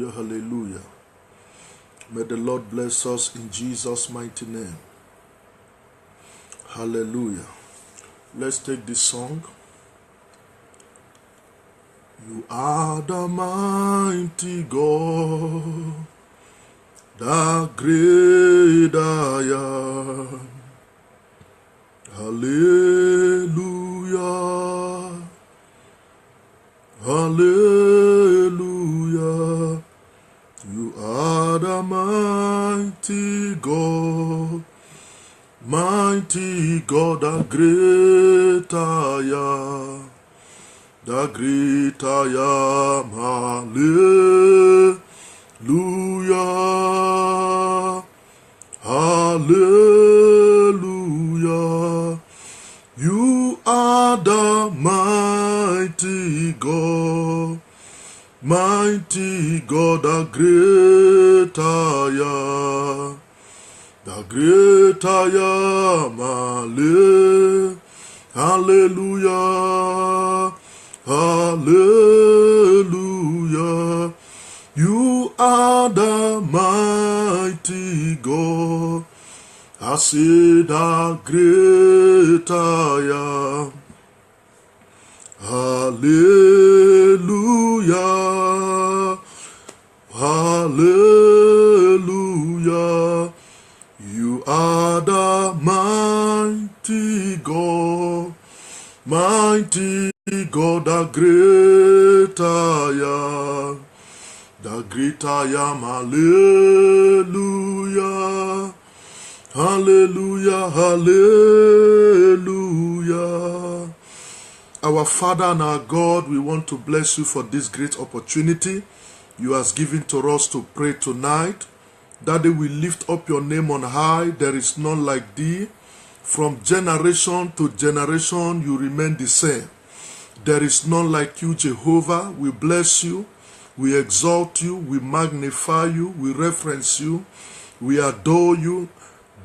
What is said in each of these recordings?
Hallelujah, hallelujah. May the Lord bless us in Jesus' mighty name. Hallelujah. Let's take this song. You are the mighty God, the great I am. Hallelujah. Hallelujah. You are the mighty God, the great I am. The great I am, hallelujah, hallelujah. You are the mighty God, the great I am. The great I am, hallelujah. Hallelujah. You are the mighty God. I say the great I am. Hallelujah. Hallelujah. You are the mighty God. Mighty God, the great I am, the great I am, hallelujah, hallelujah, hallelujah. Our Father and our God, we want to bless you for this great opportunity you have given to us to pray tonight. Daddy, we lift up your name on high. There is none like thee. From generation to generation, you remain the same. There is none like you, Jehovah. We bless you. We exalt you. We magnify you. We reverence you. We adore you.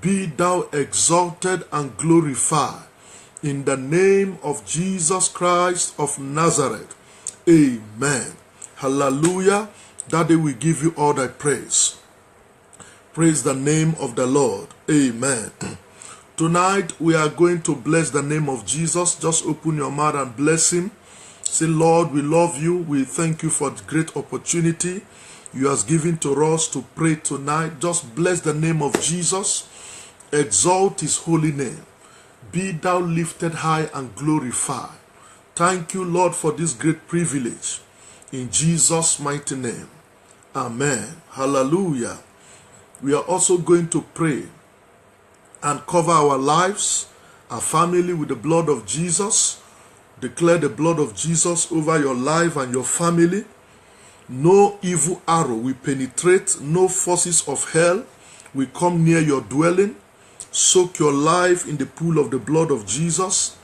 Be thou exalted and glorified. In the name of Jesus Christ of Nazareth. Amen. Hallelujah. Daddy, we give you all thy praise. Praise the name of the Lord. Amen. Tonight, we are going to bless the name of Jesus. Just open your mouth and bless him. Say, Lord, we love you. We thank you for the great opportunity you have given to us to pray tonight. Just bless the name of Jesus. Exalt his holy name. Be thou lifted high and glorified. Thank you, Lord, for this great privilege. In Jesus' mighty name. Amen. Hallelujah. We are also going to pray and cover our lives, our family with the blood of Jesus. Declare the blood of Jesus over your life and your family. No evil arrow will penetrate, no forces of hell will come near your dwelling. Soak your life in the pool of the blood of Jesus.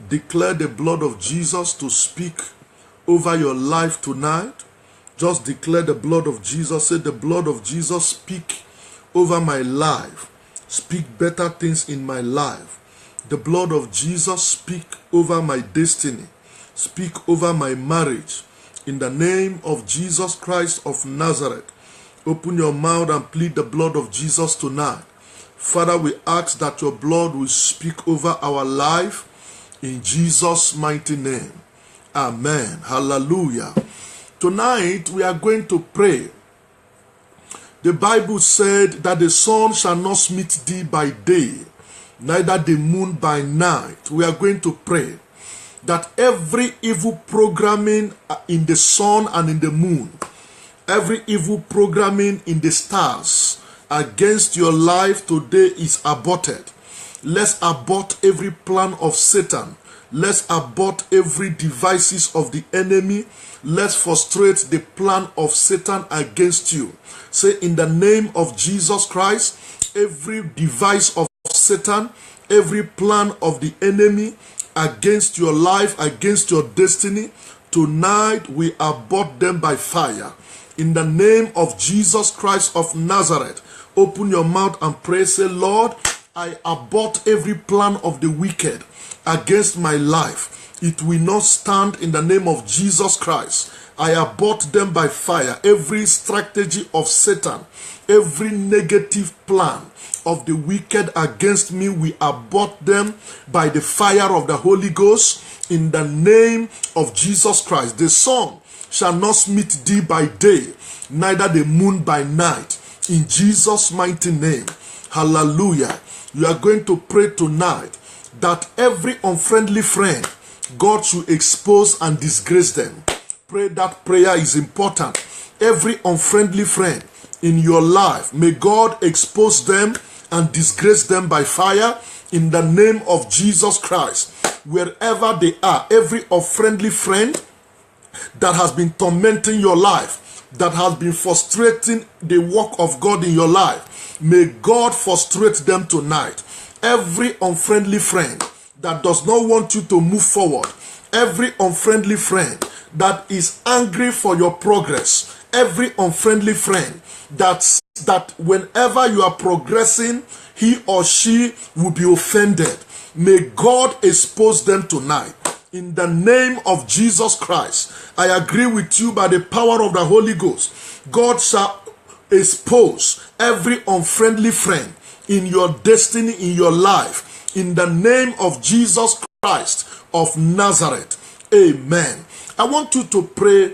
Declare the blood of Jesus to speak over your life tonight. Just declare the blood of Jesus. Say, the blood of Jesus speak over my life. Speak better things in my life. The blood of Jesus speak over my destiny. Speak over my marriage. In the name of Jesus Christ of Nazareth, open your mouth and plead the blood of Jesus tonight. Father, we ask that your blood will speak over our life in Jesus' mighty name. Amen. Hallelujah. Tonight we are going to pray. The Bible said that the sun shall not smite thee by day, neither the moon by night. We are going to pray that every evil programming in the sun and in the moon, every evil programming in the stars against your life today is aborted. Let's abort every plan of Satan. Let's abort every devices of the enemy. Let's frustrate the plan of Satan against you. Say, in the name of Jesus Christ, every device of Satan, every plan of the enemy against your life, against your destiny, tonight we abort them by fire. In the name of Jesus Christ of Nazareth, open your mouth and pray. Say, Lord, I abort every plan of the wicked against my life. It will not stand in the name of Jesus Christ. I abort them by fire. Every strategy of Satan, every negative plan of the wicked against me, we abort them by the fire of the Holy Ghost in the name of Jesus Christ. The sun shall not smite thee by day, neither the moon by night. In Jesus' mighty name. Hallelujah. You are going to pray tonight that every unfriendly friend, God should expose and disgrace them. Pray that prayer is important. Every unfriendly friend in your life, may God expose them and disgrace them by fire in the name of Jesus Christ. Wherever they are, every unfriendly friend that has been tormenting your life, that has been frustrating the work of God in your life, may God frustrate them tonight. Every unfriendly friend that does not want you to move forward, every unfriendly friend that is angry for your progress, every unfriendly friend that whenever you are progressing, he or she will be offended, may God expose them tonight. In the name of Jesus Christ, I agree with you by the power of the Holy Ghost. God shall expose every unfriendly friend in your destiny, in your life, in the name of Jesus Christ of Nazareth. Amen. I want you to pray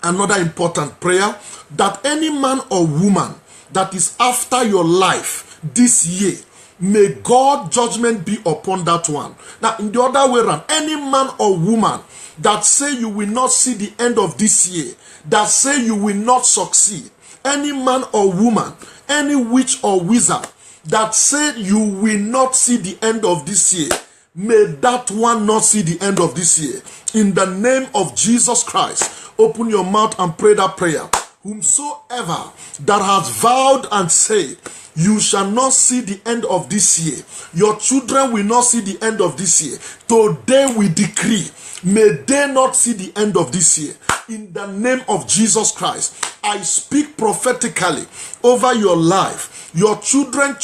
another important prayer, that any man or woman that is after your life this year, may God's judgment be upon that one. Now, in the other way around, any man or woman that say you will not see the end of this year, that say you will not succeed, any man or woman, any witch or wizard that say you will not see the end of this year, may that one not see the end of this year. In the name of Jesus Christ, open your mouth and pray that prayer. Whomsoever that has vowed and said, you shall not see the end of this year, your children will not see the end of this year, today we decree, may they not see the end of this year. In the name of Jesus Christ, I speak prophetically over your life. Your children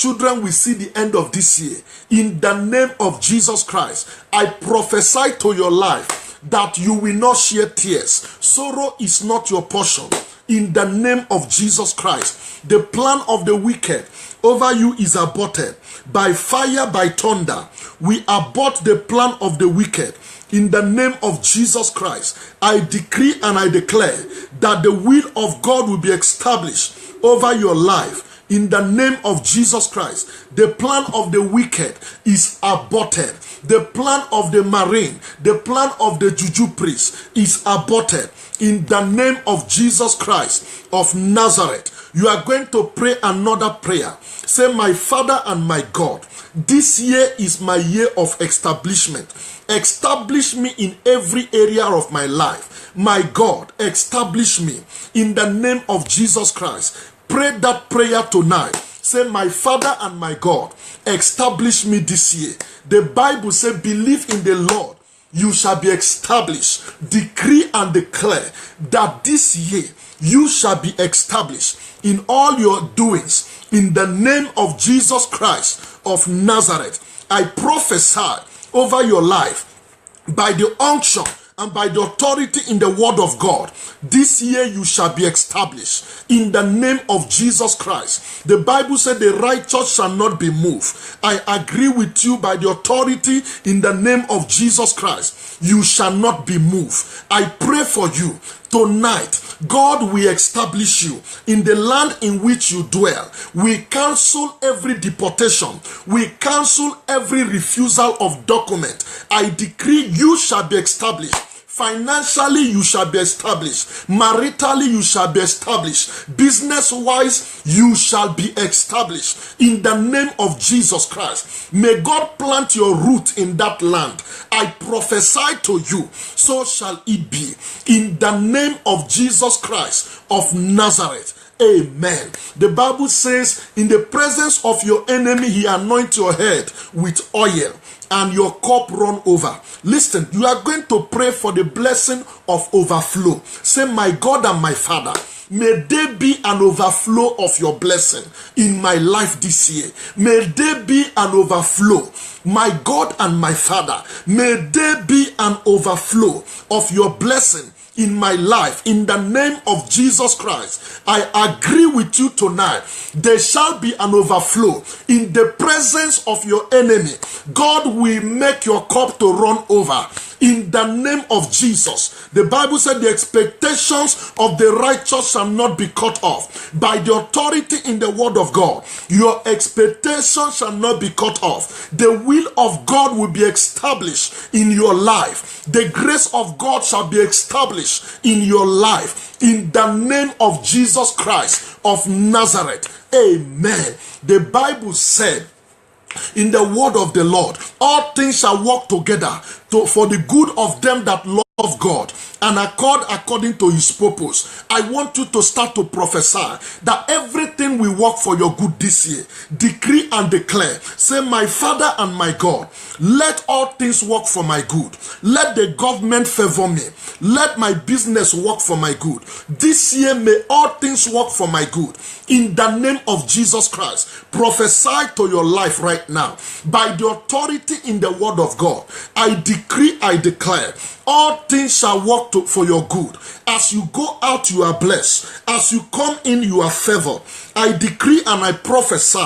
will see the end of this year. In the name of Jesus Christ, I prophesy to your life that you will not shed tears. Sorrow is not your portion. In the name of Jesus Christ, the plan of the wicked over you is aborted. By fire, by thunder, we abort the plan of the wicked. In the name of Jesus Christ, I decree and I declare that the will of God will be established over your life. In the name of Jesus Christ, the plan of the wicked is aborted. The plan of the marine, the plan of the juju priest is aborted. In the name of Jesus Christ of Nazareth, you are going to pray another prayer. Say, my Father and my God, this year is my year of establishment. Establish me in every area of my life. My God, establish me in the name of Jesus Christ. Pray that prayer tonight. Say, my Father and my God, establish me this year. The Bible says, believe in the Lord, you shall be established. Decree and declare that this year you shall be established in all your doings. In the name of Jesus Christ of Nazareth, I prophesy over your life by the unction and by the authority in the word of God. This year you shall be established in the name of Jesus Christ. The Bible said the righteous shall not be moved. I agree with you by the authority in the name of Jesus Christ. You shall not be moved. I pray for you tonight. God will establish you in the land in which you dwell. We cancel every deportation. We cancel every refusal of document. I decree you shall be established. Financially, you shall be established. Maritally, you shall be established. Business-wise, you shall be established. In the name of Jesus Christ, may God plant your root in that land. I prophesy to you, so shall it be. In the name of Jesus Christ of Nazareth. Amen. The Bible says, in the presence of your enemy, he anoints your head with oil and your cup run over. Listen, you are going to pray for the blessing of overflow. Say, my God and my Father, may there be an overflow of your blessing in my life this year. May there be an overflow. My God and my Father, may there be an overflow of your blessing in my life, in the name of Jesus Christ, I agree with you tonight. There shall be an overflow in the presence of your enemy. God will make your cup to run over. In the name of Jesus. The Bible said the expectations of the righteous shall not be cut off. By the authority in the word of God, your expectations shall not be cut off. The will of God will be established in your life. The grace of God shall be established in your life. In the name of Jesus Christ of Nazareth. Amen. The Bible said, in the word of the Lord, all things shall work together for the good of them that love God and according to his purpose. I want you to start to prophesy that everything will work for your good this year. Decree and declare. Say, my Father and my God, let all things work for my good. Let the government favor me. Let my business work for my good. This year may all things work for my good. In the name of Jesus Christ, prophesy to your life right now. By the authority in the word of God, I decree, I declare, all things shall work for your good. As you go out, you are blessed. As you come in, you are favored. I decree and I prophesy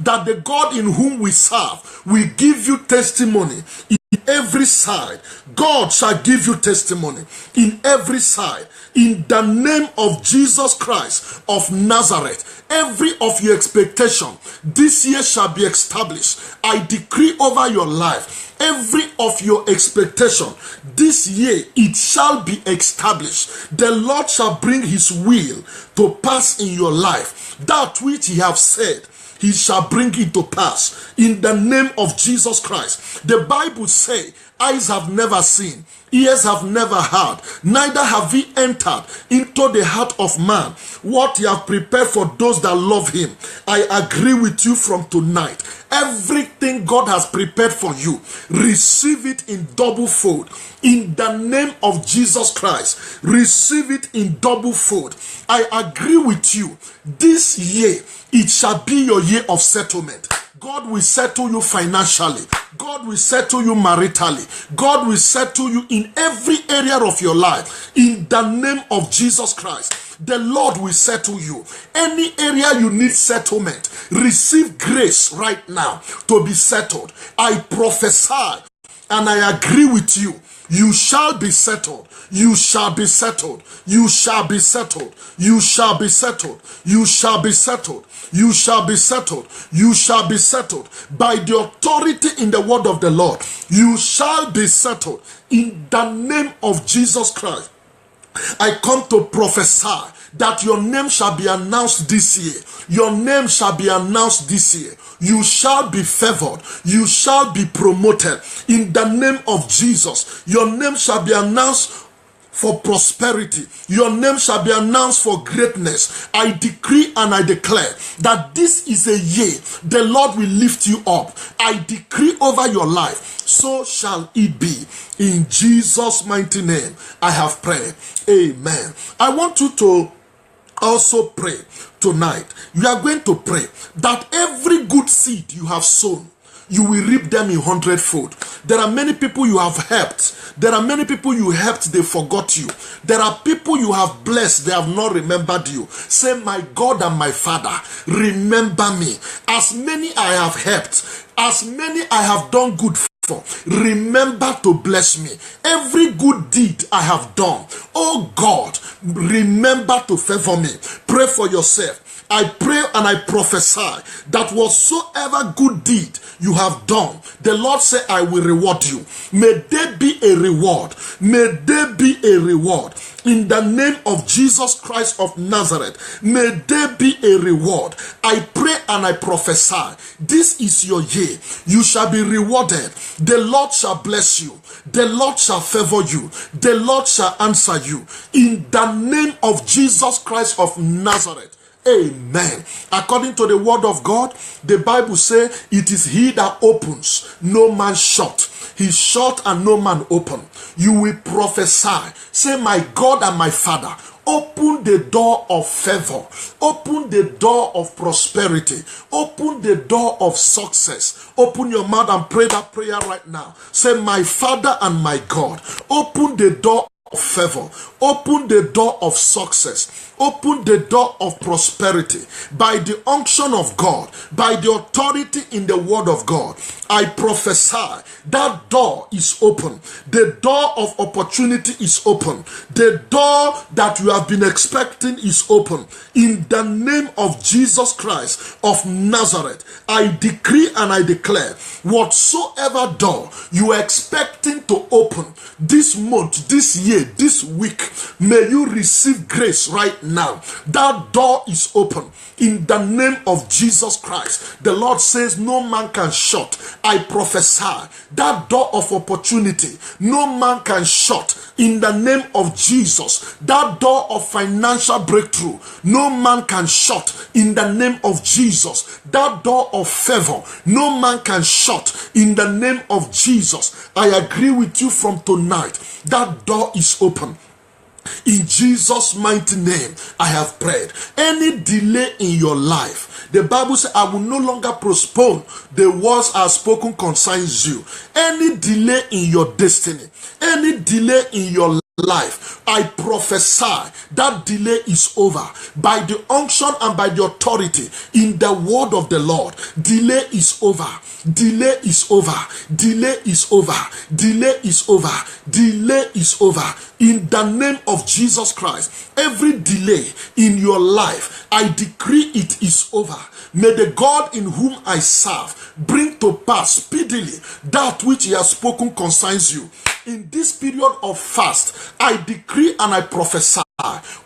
that the God in whom we serve will give you testimony in every side. God shall give you testimony in every side. In the name of Jesus Christ of Nazareth, every of your expectation this year shall be established. I decree over your life, every of your expectation this year, it shall be established. The Lord shall bring his will to pass in your life. That which he have said, he shall bring it to pass in the name of Jesus Christ. The Bible says, eyes have never seen, ears have never heard, neither have we entered into the heart of man what he have prepared for those that love him. I agree with you from tonight. Everything God has prepared for you, receive it in double fold. In the name of Jesus Christ, receive it in double fold. I agree with you. This year, it shall be your year of settlement. God will settle you financially. God will settle you maritally. God will settle you in every area of your life. In the name of Jesus Christ, the Lord will settle you. Any area you need settlement, receive grace right now to be settled. I prophesy and I agree with you. You shall be settled. You shall be settled. You shall be settled. You shall be settled. You shall be settled. You shall be settled. You shall be settled. By the authority in the word of the Lord, you shall be settled. In the name of Jesus Christ, I come to prophesy that your name shall be announced this year. Your name shall be announced this year. You shall be favored. You shall be promoted. In the name of Jesus, your name shall be announced for prosperity. Your name shall be announced for greatness. I decree and I declare that this is a year the Lord will lift you up. I decree over your life, so shall it be. In Jesus' mighty name, I have prayed. Amen. I want you to also pray tonight. You are going to pray that every good seed you have sown, you will reap them in 100-fold. There are many people you have helped. There are many people you helped, they forgot you. There are people you have blessed, they have not remembered you. Say, my God and my Father, remember me. As many I have helped, as many I have done good for, remember to bless me. Every good deed I have done, oh God, remember to favor me. Pray for yourself. I pray and I prophesy that whatsoever good deed you have done, the Lord said, I will reward you. May there be a reward. May there be a reward. In the name of Jesus Christ of Nazareth, may there be a reward. I pray and I prophesy, this is your year. You shall be rewarded. The Lord shall bless you. The Lord shall favor you. The Lord shall answer you. In the name of Jesus Christ of Nazareth. Amen. According to the word of God, the Bible says, it is he that opens, no man shut. He shut and no man open. You will prophesy. Say, my God and my Father, open the door of favor. Open the door of prosperity. Open the door of success. Open your mouth and pray that prayer right now. Say, my Father and my God, open the door of favor, open the door of success, open the door of prosperity by the unction of God, by the authority in the word of God. I prophesy that door is open. The door of opportunity is open. The door that you have been expecting is open. In the name of Jesus Christ of Nazareth, I decree and I declare, whatsoever door you are expecting to open this month, this year, this week, may you receive grace right now. That door is open in the name of Jesus Christ. The Lord says no man can shut. I prophesy that door of opportunity no man can shut in the name of Jesus. That door of financial breakthrough no man can shut in the name of Jesus. That door of favor no man can shut in the name of Jesus. I agree with you from tonight. That door is open. In Jesus' mighty name, I have prayed. Any delay in your life, the Bible says, I will no longer postpone the words I have spoken concerns you. Any delay in your destiny, any delay in your life, I prophesy that delay is over by the unction and by the authority in the word of the Lord. Delay is over. Delay is over. Delay is over. Delay is over. Delay is over. In the name of Jesus Christ, every delay in your life, I decree it is over. May the God in whom I serve bring to pass speedily that which he has spoken concerns you. In this period of fast, I decree and I prophesy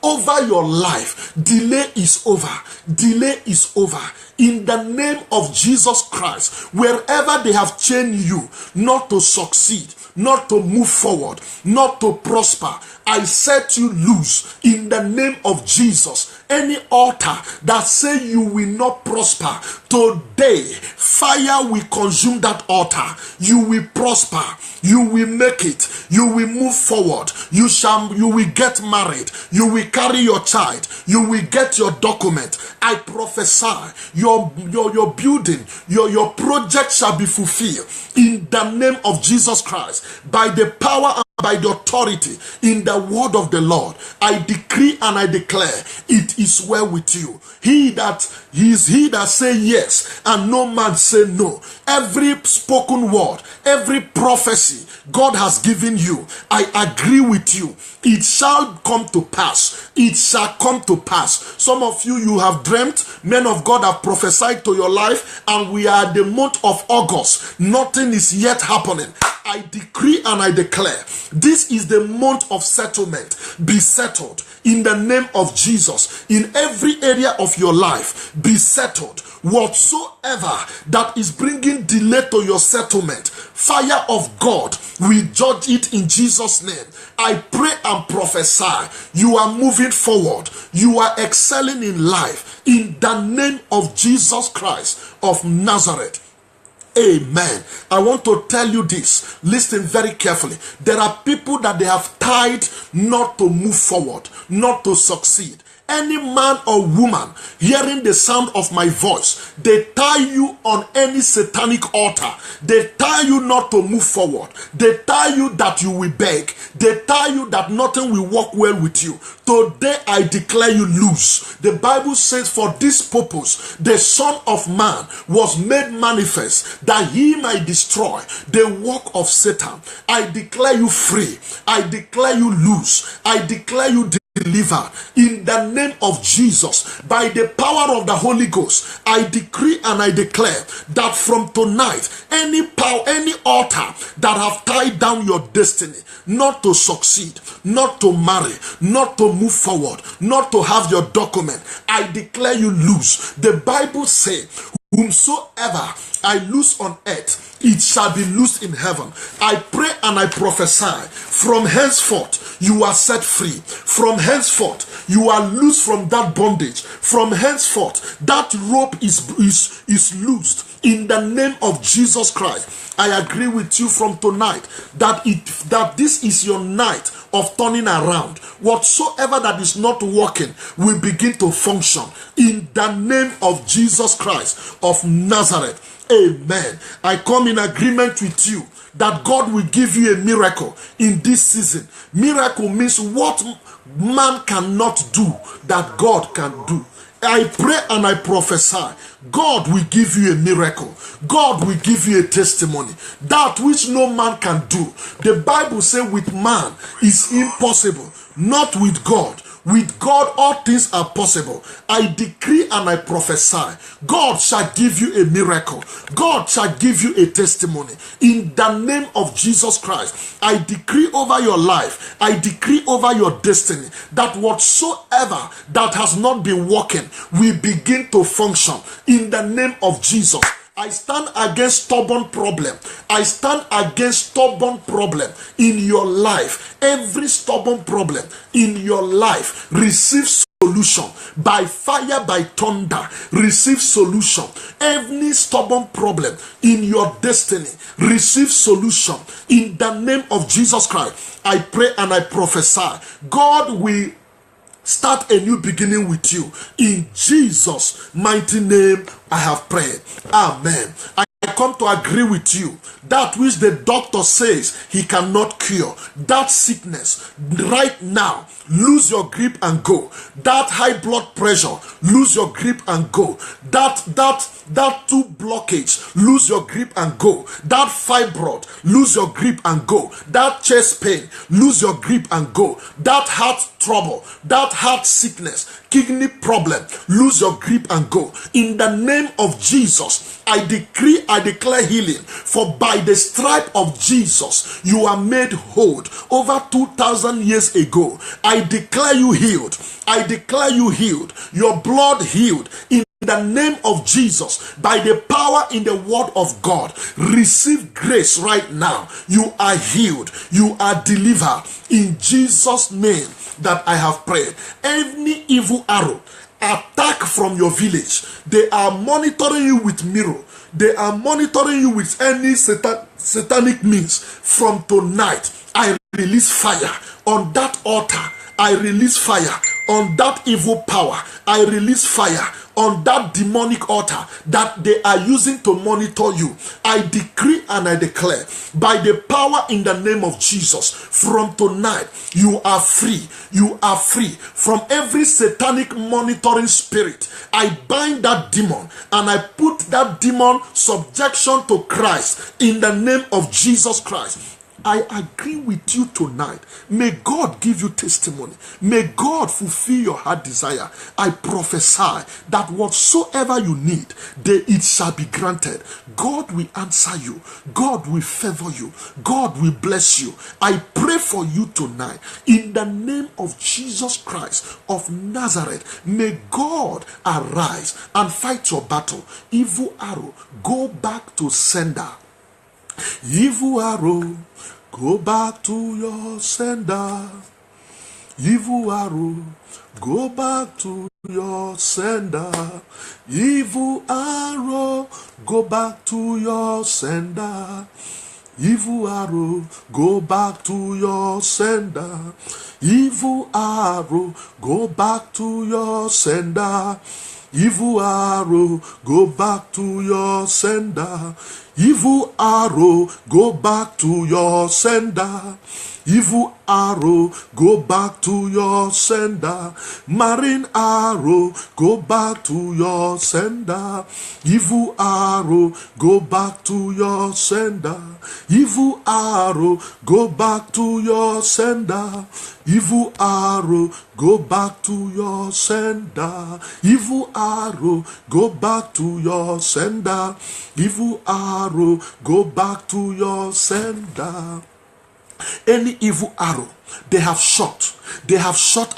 over your life. Delay is over. Delay is over. In the name of Jesus Christ, wherever they have chained you not to succeed, not to move forward, not to prosper, I set you loose in the name of Jesus. Any altar that say you will not prosper, today fire will consume that altar. You will prosper. You will make it. You will move forward. You will get married. You will carry your child. You will get your document. I prophesy your building, your project shall be fulfilled in the name of Jesus Christ by the power and by the authority in the word of the Lord. I decree and I declare it is well with you. He that say yes and no man say no. Every spoken word, every prophecy God has given you, I agree with you. It shall come to pass. It shall come to pass. Some of you have dreamt, men of God have prophesied to your life, and we are the month of August. Nothing is yet happening. I decree and I declare, this is the month of settlement. Be settled in the name of Jesus. In every area of your life, be settled. Whatsoever that is bringing delay to your settlement, fire of God will judge it in Jesus' name. I pray and prophesy, you are moving forward. You are excelling in life in the name of Jesus Christ of Nazareth. Amen. I want to tell you this. Listen very carefully. There are people that they have tied not to move forward, not to succeed. Any man or woman hearing the sound of my voice, they tie you on any satanic altar. They tie you not to move forward. They tie you that you will beg. They tie you that nothing will work well with you. Today I declare you loose. The Bible says, for this purpose the Son of Man was made manifest, that he might destroy the work of Satan. I declare you free. I declare you loose. I declare you deliver in the name of Jesus. By the power of the Holy Ghost, I decree and I declare that from tonight, any power, any altar that have tied down your destiny, not to succeed, not to marry, not to move forward, not to have your document, I declare you loose. The Bible says, whomsoever I loose on earth, it shall be loosed in heaven. I pray and I prophesy, from henceforth you are set free. From henceforth you are loose from that bondage. From henceforth that rope is loosed in the name of Jesus Christ. I agree with you from tonight that this is your night of turning around. Whatsoever that is not working will begin to function in the name of Jesus Christ of Nazareth. Amen. I come in agreement with you that God will give you a miracle in this season. Miracle means what man cannot do, that God can do. I pray and I prophesy, God will give you a miracle. God will give you a testimony. That which no man can do. The Bible says with man is impossible, not with God. With God, all things are possible. I decree and I prophesy, God shall give you a miracle. God shall give you a testimony. In the name of Jesus Christ, I decree over your life, I decree over your destiny, that whatsoever that has not been working will begin to function. In the name of Jesus. I stand against stubborn problem. I stand against stubborn problem in your life. Every stubborn problem in your life, receive solution by fire, by thunder. Receive solution. Every stubborn problem in your destiny, receive solution in the name of Jesus Christ. I pray and I prophesy, God will start a new beginning with you. In Jesus' mighty name, I have prayed. Amen. I come to agree with you. That which the doctor says he cannot cure, that sickness, right now, lose your grip and go. That high blood pressure, lose your grip and go. That tooth blockage, lose your grip and go. That fibroid, lose your grip and go. That chest pain, lose your grip and go. That heart trouble, that heart sickness, kidney problem, lose your grip and go. In the name of Jesus, I decree, I declare healing. For by the stripe of Jesus, you are made whole. Over 2,000 years ago, I declare you healed. I declare you healed. Your blood healed. In the name of Jesus, by the power in the word of God, receive grace right now. You are healed. You are delivered. In Jesus' name that I have prayed. Any evil arrow attack from your village, they are monitoring you with mirror. They are monitoring you with any satanic means. From tonight, I release fire on that altar. I release fire on that evil power. I release fire on that demonic altar that they are using to monitor you. I decree and I declare, by the power in the name of Jesus, from tonight, you are free. You are free from every satanic monitoring spirit. I bind that demon and I put that demon subjection to Christ in the name of Jesus Christ. I agree with you tonight. May God give you testimony. May God fulfill your heart desire. I prophesy that whatsoever you need, it shall be granted. God will answer you. God will favor you. God will bless you. I pray for you tonight. In the name of Jesus Christ of Nazareth, may God arise and fight your battle. Evil arrow, go back to sender. Evil arrow, go back to your sender. Evil arrow, go back to your sender. Evil arrow, go back to your sender. Evil arrow, go back to your sender. Evil arrow, go back to your sender. Evil arrow, go back to your sender. Evil arrow, go back to your sender. Evil arrow, go back to your sender. Marine arrow, go back to your sender. Evil arrow, go back to your sender. Evil arrow, go back to your sender. Evil arrow, go back to your sender. Evil arrow, go back to your sender. Evil arrow, go back to your sender. Any evil arrow they have shot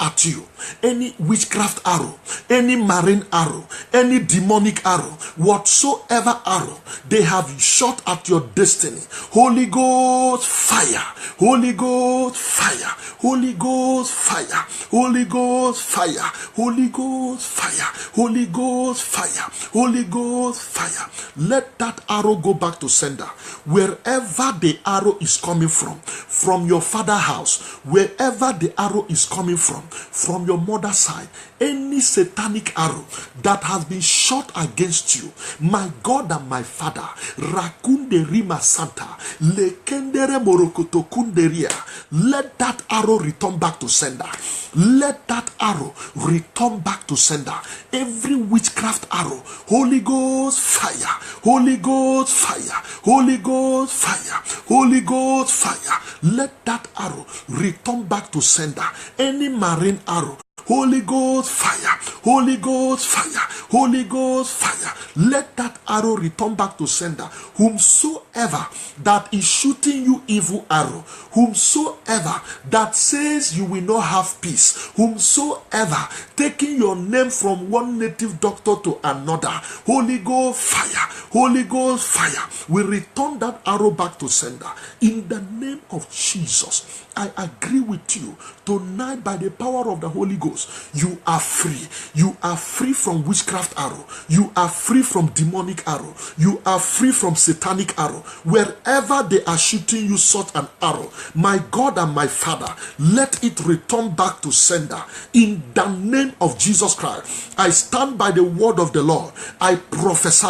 at you, any witchcraft arrow, any marine arrow, any demonic arrow, whatsoever arrow they have shot at your destiny, Holy Ghost fire, Holy Ghost fire, Holy Ghost fire, Holy Ghost fire, Holy Ghost fire, Holy Ghost fire, Holy Ghost fire. Let that arrow go back to sender. Wherever the arrow is coming from your father's house, wherever the arrow is coming from your mother's side, any satanic arrow that has been shot against you, my God and my Father, Rakunde Rima Santa, Lekendere Morokoto Kunderia, let that arrow return back to sender. Let that arrow return back to sender. Every witchcraft arrow, Holy Ghost fire, Holy Ghost fire, Holy Ghost fire, Holy Ghost fire. Let that arrow return back to sender. Any marine arrow, Holy Ghost fire, Holy Ghost fire, Holy Ghost fire. Let that arrow return back to sender. Whomsoever that is shooting you evil arrow, whomsoever that says you will not have peace, whomsoever taking your name from one native doctor to another, Holy Ghost fire, Holy Ghost fire, we return that arrow back to sender. In the name of Jesus, I agree with you tonight by the power of the Holy Ghost. You are free. You are free from witchcraft arrow. You are free from demonic arrow. You are free from satanic arrow. Wherever they are shooting you such an arrow, my God and my Father, let it return back to sender. In the name of Jesus Christ, I stand by the word of the Lord. I prophesy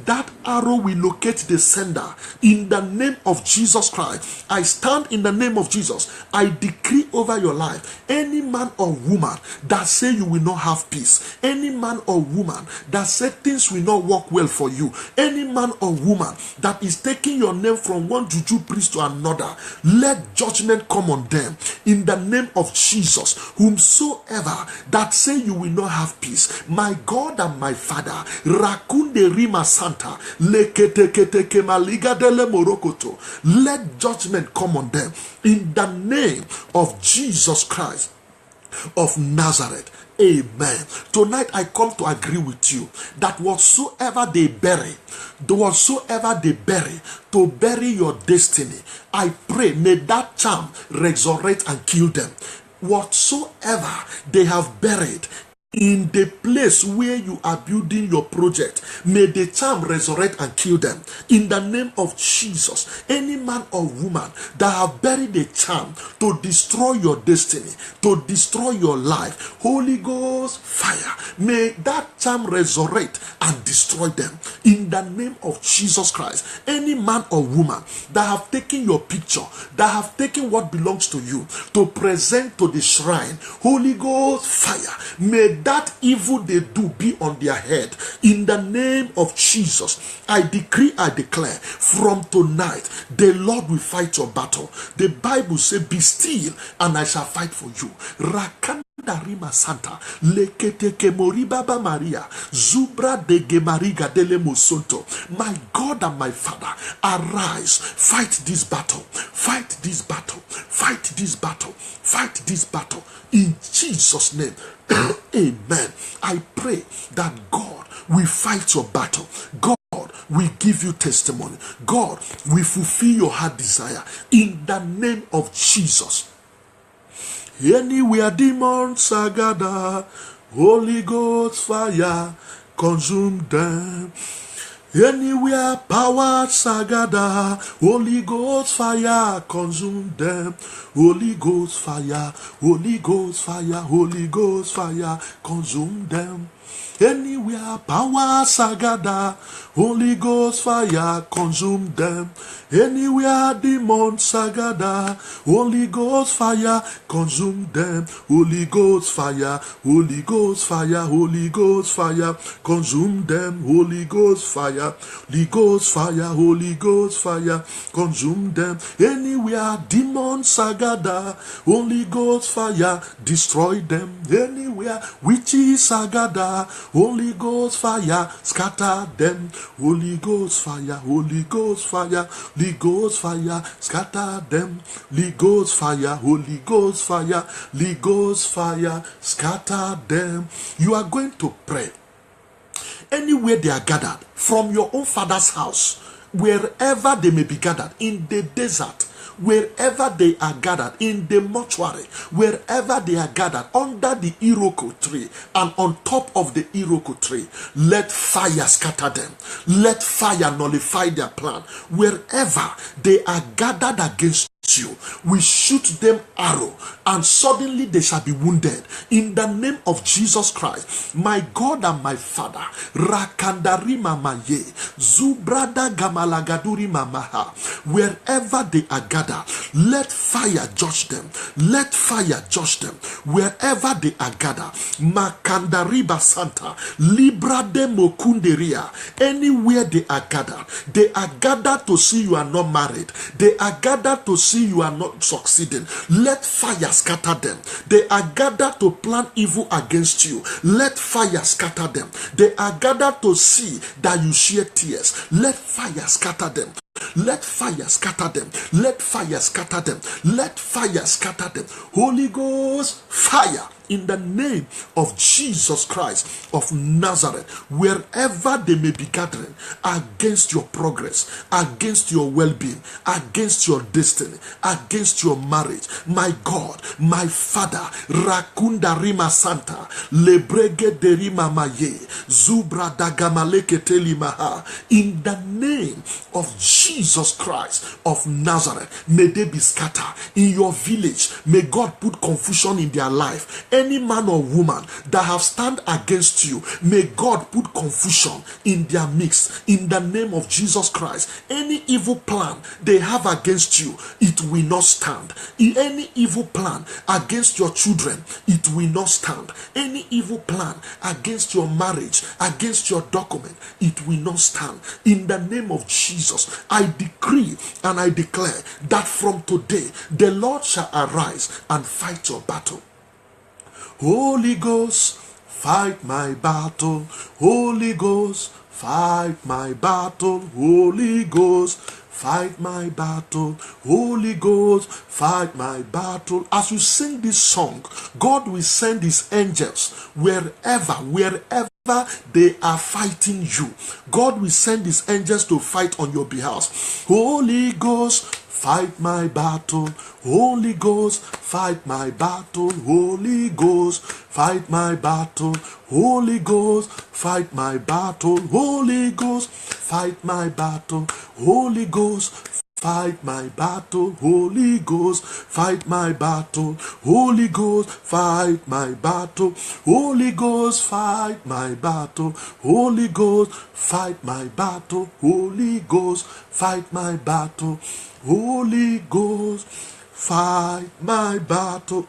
that arrow will locate the sender. In the name of Jesus Christ, I stand in the name of Jesus. I decree over your life, any man or woman that say you will not have peace, any man or woman that say things will not work well for you, any man or woman that is taking your name from one juju priest to another, let judgment come on them. In the name of Jesus, whomsoever that say you will not have peace, my God and my Father, Rakunde Rima Santa, Leketeketeke Maliga dele Morokoto, let judgment come on them. In the name of Jesus Christ of Nazareth. Amen. Tonight I come to agree with you that whatsoever they bury to bury your destiny, I pray may that charm resurrect and kill them. Whatsoever they have buried in the place where you are building your project, may the charm resurrect and kill them. In the name of Jesus, any man or woman that have buried the charm to destroy your destiny, to destroy your life, Holy Ghost fire, may that charm resurrect and destroy them. In the name of Jesus Christ, any man or woman that have taken your picture, that have taken what belongs to you to present to the shrine, Holy Ghost fire, may that evil they do be on their head. In the name of Jesus, I decree, I declare, from tonight, the Lord will fight your battle. The Bible says, be still and I shall fight for you. Rima Santa, Leketeke Moribaba Maria, Zubra de Gemariga dele Musonto. My God and my Father, arise, fight this battle, fight this battle, fight this battle, fight this battle. In Jesus' name, amen. I pray that God will fight your battle. God will give you testimony. God will fulfill your heart desire. In the name of Jesus. Anywhere demons are gathered, Holy Ghost fire consume them. Anywhere powers are gathered, Holy Ghost fire consume them. Holy Ghost fire, Holy Ghost fire, Holy Ghost fire consume them. Anywhere powers are gathered, Holy Ghost fire consume them. Anywhere demons are gathered, Holy Ghost fire consume them. Holy Ghost fire, Holy Ghost fire, Holy Ghost fire consume them. Holy Ghost fire, Holy Ghost fire, Holy Ghost fire consume them. Anywhere demons are gathered, Holy Ghost fire destroy them. Anywhere witches are gathered, Holy Ghost fire scatter them. Holy Ghost fire, Holy Ghost fire, Holy Ghost fire scatter them. Holy Ghost fire, Holy Ghost fire, Holy Ghost fire scatter them. You are going to pray. Anywhere they are gathered, from your own father's house, wherever they may be gathered, in the desert, wherever they are gathered, in the mortuary, wherever they are gathered, under the iroko tree and on top of the iroko tree, let fire scatter them. Let fire nullify their plan. Wherever they are gathered against you. We shoot them arrow, and suddenly they shall be wounded. In the name of Jesus Christ, my God and my Father, Rakandari Mamaye, Zubrada Gamalagaduri Mamaha, wherever they are gathered, let fire judge them. Let fire judge them. Wherever they are gathered, Makandariba Santa, Libra de Mokunderia, anywhere they are gathered to see you are not married. They are gathered to see you are not succeeding. Let fire scatter them. They are gathered to plan evil against you. Let fire scatter them. They are gathered to see that you shed tears. Let fire scatter them. Let fire scatter them. Let fire scatter them. Let fire scatter them. Holy Ghost, fire. In the name of Jesus Christ of Nazareth, wherever they may be gathering against your progress, against your well-being, against your destiny, against your marriage, my God, my Father, Rakunda Rima Santa, Lebrege de Rima Maye, Zubra Dagamaleke Telimaha, in the name of Jesus Christ of Nazareth, may they be scattered in your village. May God put confusion in their life. Any man or woman that have stand against you, may God put confusion in their midst. In the name of Jesus Christ, any evil plan they have against you, it will not stand. In any evil plan against your children, it will not stand. Any evil plan against your marriage, against your document, it will not stand. In the name of Jesus, I decree and I declare that from today, the Lord shall arise and fight your battle. Holy Ghost, fight my battle. Holy Ghost, fight my battle. Holy Ghost, fight my battle. Holy Ghost, fight my battle. As you sing this song, God will send his angels wherever they are fighting you. God will send his angels to fight on your behalf. Holy Ghost, fight my battle. Holy Ghost, fight my battle. Holy Ghost, fight my battle. Holy Ghost, fight my battle. Holy Ghost, fight my battle. Holy Ghost, fight my battle. Holy Ghost, fight my battle. Holy Ghost, fight my battle. Holy Ghost, fight my battle. Holy Ghost, fight my battle. Holy Ghost, fight my battle. Holy Ghost, fight my battle.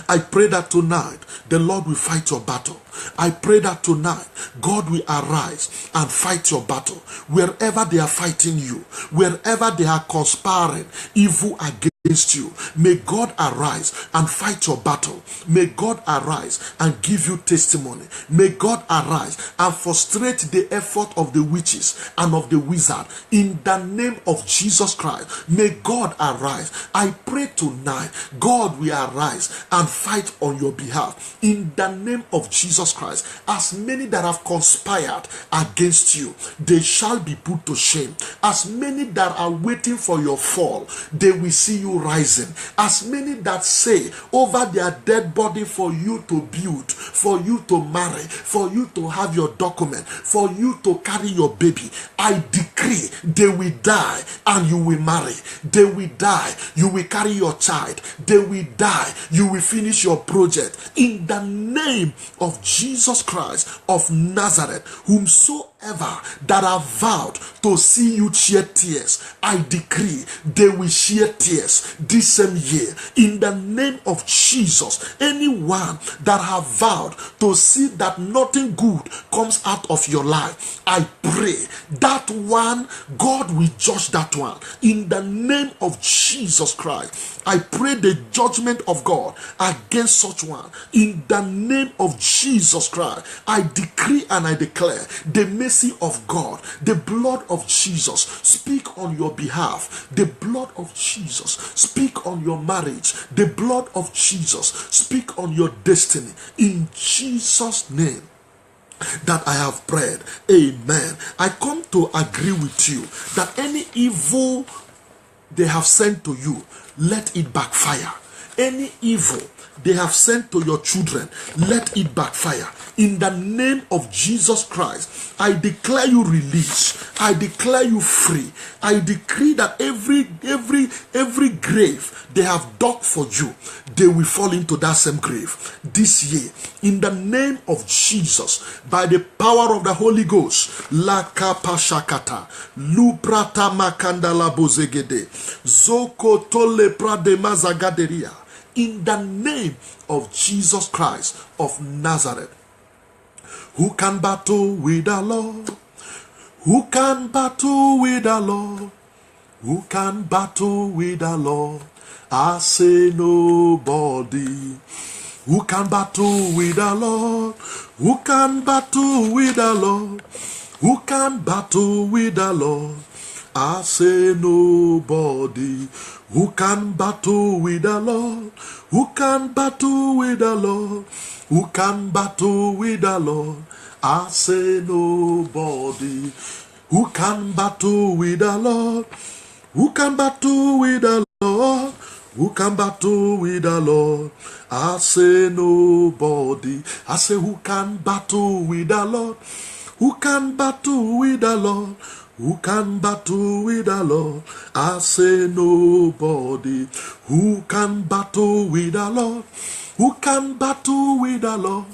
I pray that tonight the Lord will fight your battle. I pray that tonight God will arise and fight your battle. Wherever they are fighting you, wherever they are conspiring evil against you, may God arise and fight your battle. May God arise and give you testimony. May God arise and frustrate the effort of the witches and of the wizard. In the name of Jesus Christ, may God arise. I pray tonight God will arise and fight on your behalf. In the name of Jesus Christ, as many that have conspired against you, they shall be put to shame. As many that are waiting for your fall, they will see you rising. As many that say over their dead body for you to build, for you to marry, for you to have your document, for you to carry your baby, I decree they will die and you will marry. They will die, you will carry your child. They will die, you will finish your project. In the name of Jesus Christ of Nazareth, whomsoever that have vowed to see you shed tears, I decree they will shed tears this same year. In the name of Jesus, anyone that have vowed to see that nothing good comes out of your life, I pray that one, God will judge that one. In the name of Jesus Christ, I pray the judgment of God against such one. In the name of Jesus Christ, I decree and I declare the mercy of God, the blood of Jesus speak on your behalf. The blood of Jesus speak on your marriage. The blood of Jesus speak on your destiny. In Jesus' name that I have prayed. Amen. I come to agree with you that any evil they have sent to you, let it backfire. Any evil they have sent to your children, let it backfire. In the name of Jesus Christ, I declare you release. I declare you free. I decree that every grave they have dug for you, they will fall into that same grave this year. In the name of Jesus, by the power of the Holy Ghost, la kapashakata, luprata makandala bozegede, zoko tole prade mazagaderia. In the name of Jesus Christ of Nazareth. Who can battle with the Lord? Who can battle with the Lord? Who can battle with the Lord? I say nobody. Who can battle with the Lord? Who can battle with the Lord? Who can battle with the Lord? I say nobody. Who can battle with the Lord? Who can battle with the Lord? Who can battle with the Lord? I say nobody. Who can battle with the Lord? Who can battle with the Lord? Who can battle with the Lord? I say nobody. I say who can battle with the Lord? Who can battle with the Lord? Who can battle with the Lord? I say nobody. Who can battle with the Lord? Who can battle with the Lord?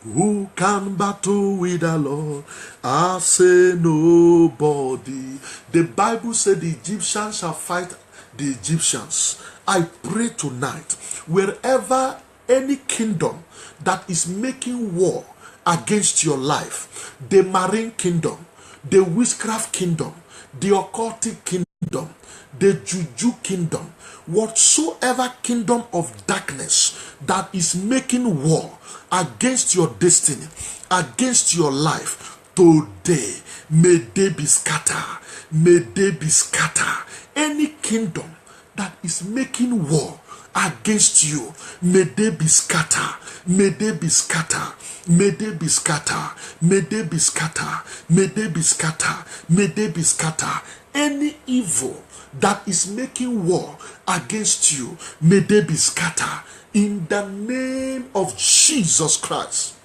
Who can battle with the Lord? I say nobody. The Bible said the Egyptians shall fight the Egyptians. I pray tonight, wherever any kingdom that is making war against your life, the marine kingdom, the witchcraft kingdom, the occultic kingdom, the juju kingdom, whatsoever kingdom of darkness that is making war against your destiny, against your life, today, may they be scattered. May they be scattered. Any kingdom that is making war against you, may they be scattered. May they be scattered. May they be scattered. May they be scattered. May they be scattered. May they be scattered. Any evil that is making war against you, may they be scattered. In the name of Jesus Christ.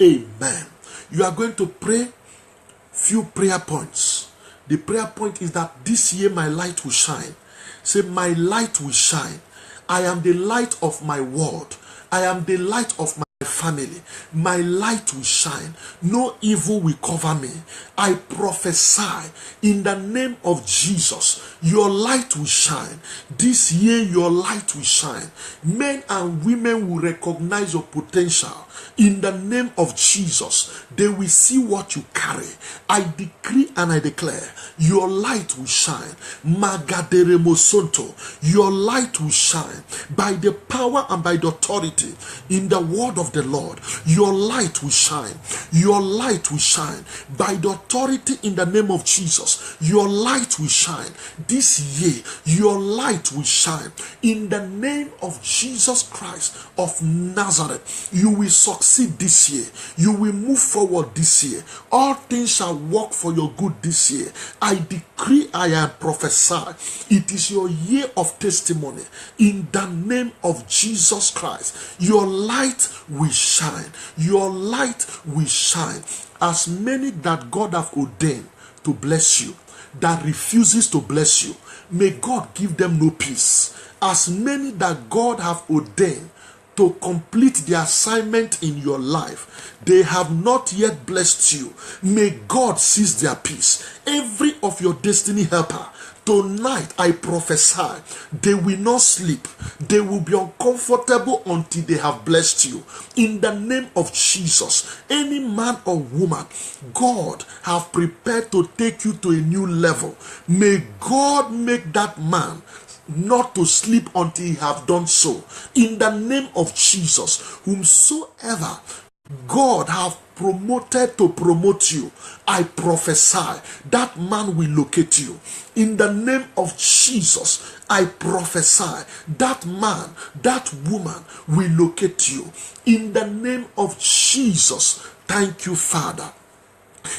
Amen. You are going to pray few prayer points. The prayer point is that this year my light will shine. Say, my light will shine. I am the light of my world. I am the light of my family. My light will shine. No evil will cover me. I prophesy in the name of Jesus, your light will shine. This year your light will shine. Men and women will recognize your potential. In the name of Jesus, they will see what you carry. I decree and I declare, your light will shine. Magaderemosonto, your light will shine by the power and by the authority in the word of the Lord. Your light will shine. Your light will shine by the authority in the name of Jesus. Your light will shine. This year, your light will shine in the name of Jesus Christ of Nazareth. You will succeed this year. You will move forward this year. All things shall work for your good this year. I decree, I am prophesy. It is your year of testimony in the name of Jesus Christ. Your light will shine. Your light will shine. As many that God have ordained to bless you, that refuses to bless you, may God give them no peace. As many that God have ordained to complete the assignment in your life, they have not yet blessed you. May God seize their peace. Every of your destiny helper, tonight I prophesy, they will not sleep. They will be uncomfortable until they have blessed you. In the name of Jesus, any man or woman God have prepared to take you to a new level, may God make that man not to sleep until he have done so. In the name of Jesus, whomsoever God have promoted to promote you, I prophesy that man will locate you. In the name of Jesus, I prophesy that man, that woman will locate you. In the name of Jesus, thank you, Father.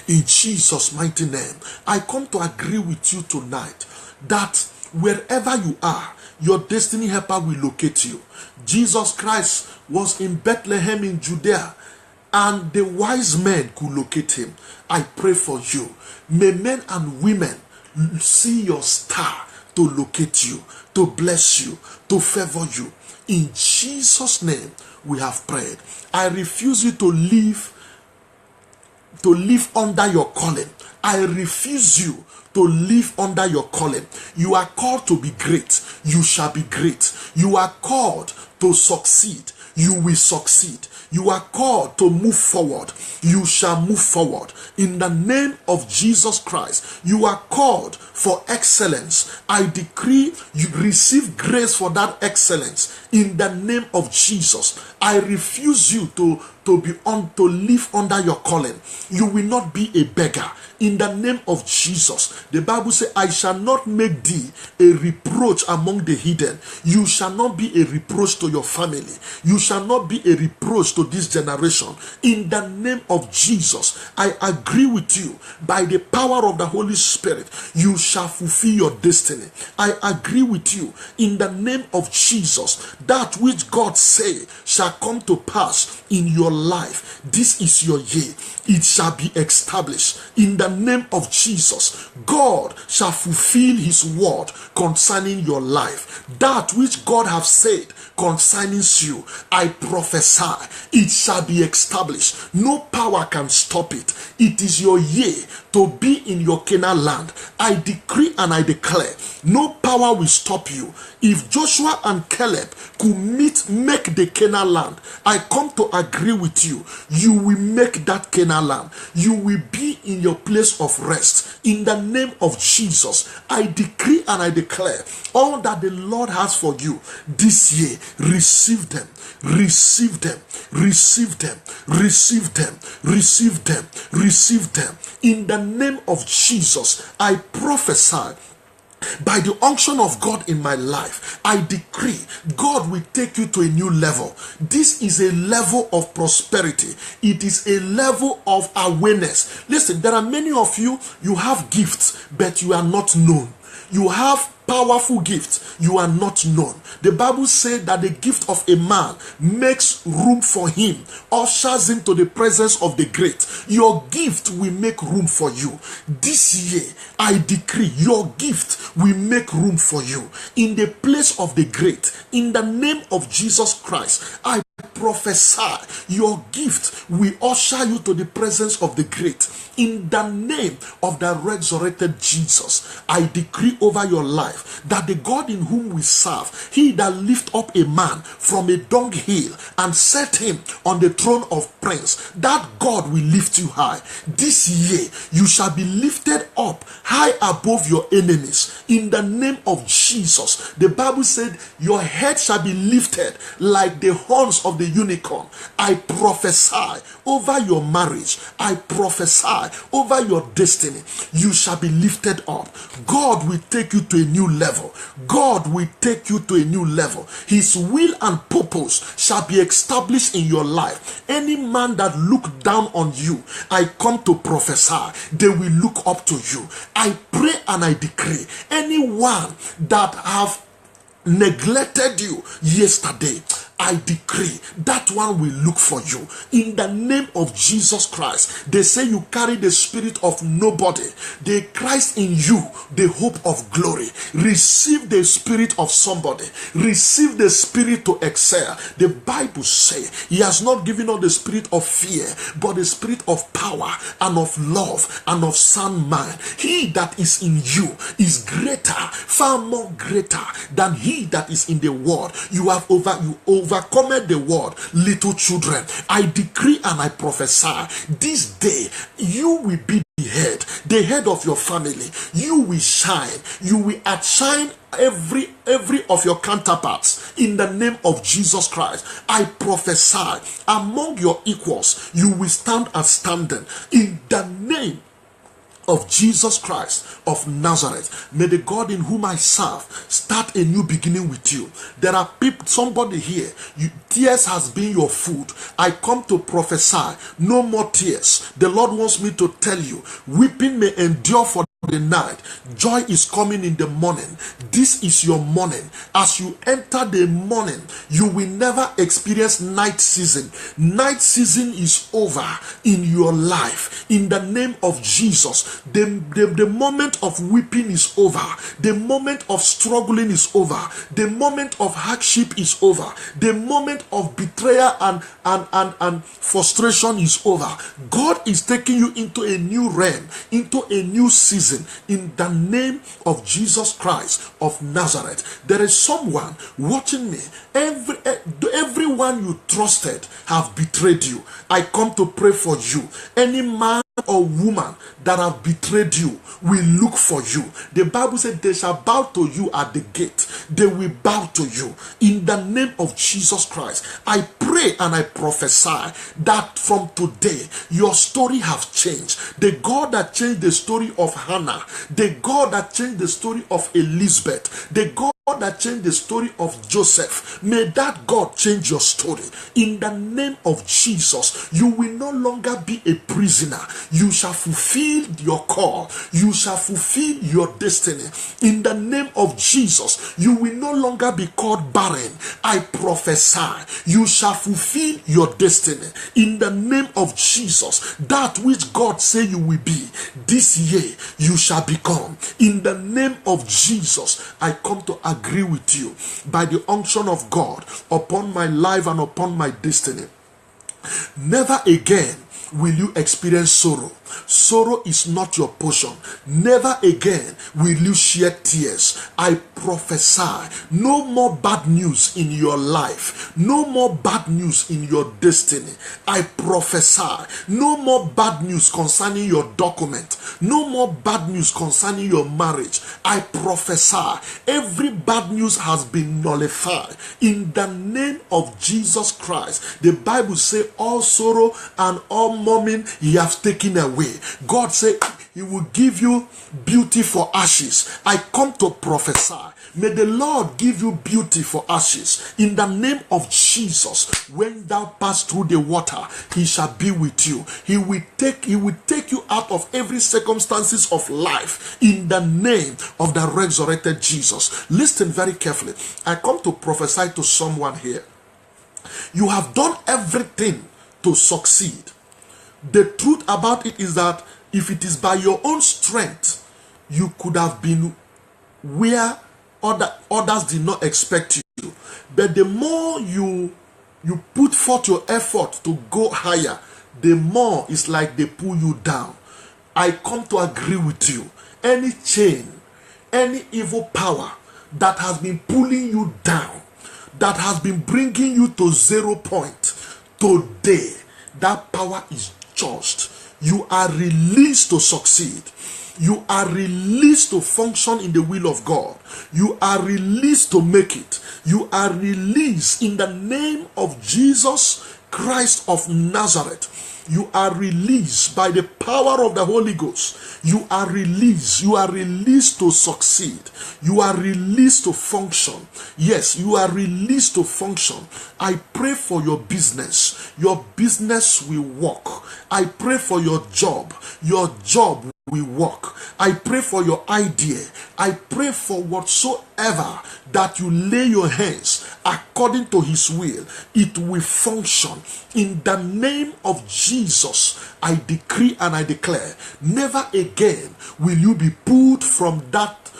In Jesus' mighty name, I come to agree with you tonight that wherever you are, your destiny helper will locate you. Jesus Christ was in Bethlehem in Judea and the wise men could locate him. I pray for you. May men and women see your star to locate you, to bless you, to favor you. In Jesus' name we have prayed. I refuse you to live under your calling. I refuse you to live under your calling. You are called to be great. You shall be great. You are called to succeed. You will succeed. You are called to move forward. You shall move forward. In the name of Jesus Christ, you are called for excellence. I decree you receive grace for that excellence. In the name of Jesus, I refuse you to live under your calling. You will not be a beggar. In the name of Jesus, the Bible says, I shall not make thee a reproach among the heathen. You shall not be a reproach to your family. You shall not be a reproach to this generation. In the name of Jesus, I agree with you. By the power of the Holy Spirit, you shall fulfill your destiny. I agree with you. In the name of Jesus, that which God say shall come to pass in your life. This is your year. It shall be established. In the name of Jesus, God shall fulfill his word concerning your life. That which God have said concerning you, I prophesy, it shall be established. No power can stop it. It is your year to be in your Canaan land. I decree and I declare, no power will stop you. If Joshua and Caleb could make the Canaan land, I come to agree with you. You will make that Canaan land. You will be in your place of rest. In the name of Jesus, I decree and I declare, all that the Lord has for you this year, receive them, receive them, receive them, receive them, receive them, receive them. In the name of Jesus, I prophesy, by the unction of God in my life, I decree God will take you to a new level. This is a level of prosperity. It is a level of awareness. Listen, there are many of you, you have gifts, but you are not known. You have powerful gifts, you are not known. The Bible said that the gift of a man makes room for him, ushers him to the presence of the great. Your gift will make room for you. This year, I decree your gift will make room for you in the place of the great. In the name of Jesus Christ, I prophesy your gift will usher you to the presence of the great. In the name of the resurrected Jesus, I decree over your life that the God in whom we serve, he that lift up a man from a dunghill and set him on the throne of prince, that God will lift you high. This year you shall be lifted up high above your enemies. In the name of Jesus, the Bible said your head shall be lifted like the horns of the unicorn. I prophesy over your marriage. I prophesy over your destiny. You shall be lifted up. God will take you to a new level. God will take you to a new level. His will and purpose shall be established in your life. Any man that look down on you, I come to prophesy, they will look up to you. I pray and I decree, anyone that have neglected you yesterday, I decree that one will look for you. In the name of Jesus Christ, they say you carry the spirit of nobody. The Christ in you, the hope of glory. Receive the spirit of somebody. Receive the spirit to excel. The Bible says he has not given us the spirit of fear, but the spirit of power and of love and of sound mind. He that is in you is greater, far more greater than he that is in the world. You overcome the world, little children. I decree and I prophesy, this day you will be the head of your family. You will shine. You will outshine every of your counterparts. In the name of Jesus Christ, I prophesy, among your equals you will stand outstanding. In the name of Jesus Christ of Nazareth, may the God in whom I serve start a new beginning with you. There are people, somebody here, tears has been your food. I come to prophesy, no more tears. The Lord wants me to tell you, weeping may endure for the night, joy is coming in the morning. This is your morning. As you enter the morning, you will never experience night season. Night season is over in your life. In the name of Jesus, the moment of weeping is over. The moment of struggling is over. The moment of hardship is over. The moment of betrayal and frustration is over. God is taking you into a new realm, into a new season, in the name of Jesus Christ of Nazareth. There is someone watching me. Everyone you trusted have betrayed you. I come to pray for you. Any man or woman that have betrayed you will look for you. The Bible said they shall bow to you at the gate. They will bow to you in the name of Jesus Christ. I pray and I prophesy that from today your story have changed. The God that changed the story of Hannah, the God that changed the story of Elizabeth, the God that changed the story of Joseph, may that God change your story in the name of Jesus. You will no longer be a prisoner. You shall fulfill your call. You shall fulfill your destiny in the name of Jesus. You will no longer be called barren. I prophesy you shall fulfill your destiny in the name of Jesus. That which God say you will be, this year you shall become in the name of Jesus. I come to agree with you by the unction of God upon my life and upon my destiny. Never again will you experience sorrow. Sorrow is not your portion. Never again will you shed tears. I prophesy no more bad news in your life. No more bad news in your destiny. I prophesy no more bad news concerning your document. No more bad news concerning your marriage. I prophesy every bad news has been nullified in the name of Jesus Christ. The Bible says all sorrow and all mourning he has taken away. God said he will give you beauty for ashes. I come to prophesy. May the Lord give you beauty for ashes in the name of Jesus. When thou pass through the water, he shall be with you. He will take you out of every circumstances of life in the name of the resurrected Jesus. Listen very carefully. I come to prophesy to someone here. You have done everything to succeed. The truth about it is that if it is by your own strength, you could have been where others did not expect you. But the more you put forth your effort to go higher, the more it's like they pull you down. I come to agree with you. Any chain, any evil power that has been pulling you down, that has been bringing you to 0 point, today that power is judged. You are released to succeed. You are released to function in the will of God. You are released to make it. You are released in the name of Jesus Christ of Nazareth. You are released by the power of the Holy Ghost. You are released. You are released to succeed. You are released to function. Yes, you are released to function. I pray for your business. Your business will work. I pray for your job. Your job will work. I pray for your idea. I pray for whatsoever that you lay your hands according to his will, it will function. In the name of Jesus, I decree and I declare, never again will you be pulled from that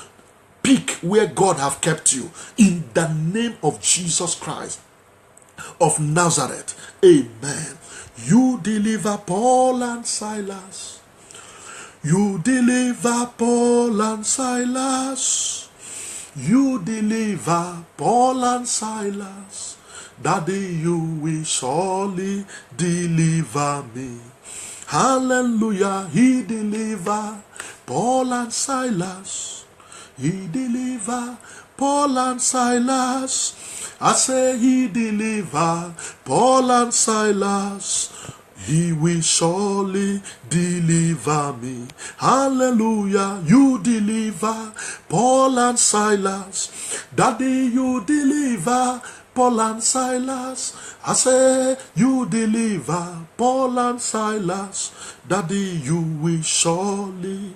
peak where God have kept you. In the name of Jesus Christ of Nazareth, amen. You deliver Paul and Silas. You deliver Paul and Silas. You deliver Paul and Silas. Daddy, you will surely deliver me. Hallelujah. He deliver Paul and Silas. He deliver Paul and Silas. I say he deliver Paul and Silas. He will surely deliver me. Hallelujah. You deliver Paul and Silas. Daddy, you deliver Paul and Silas. I say, you deliver Paul and Silas. Daddy, you will surely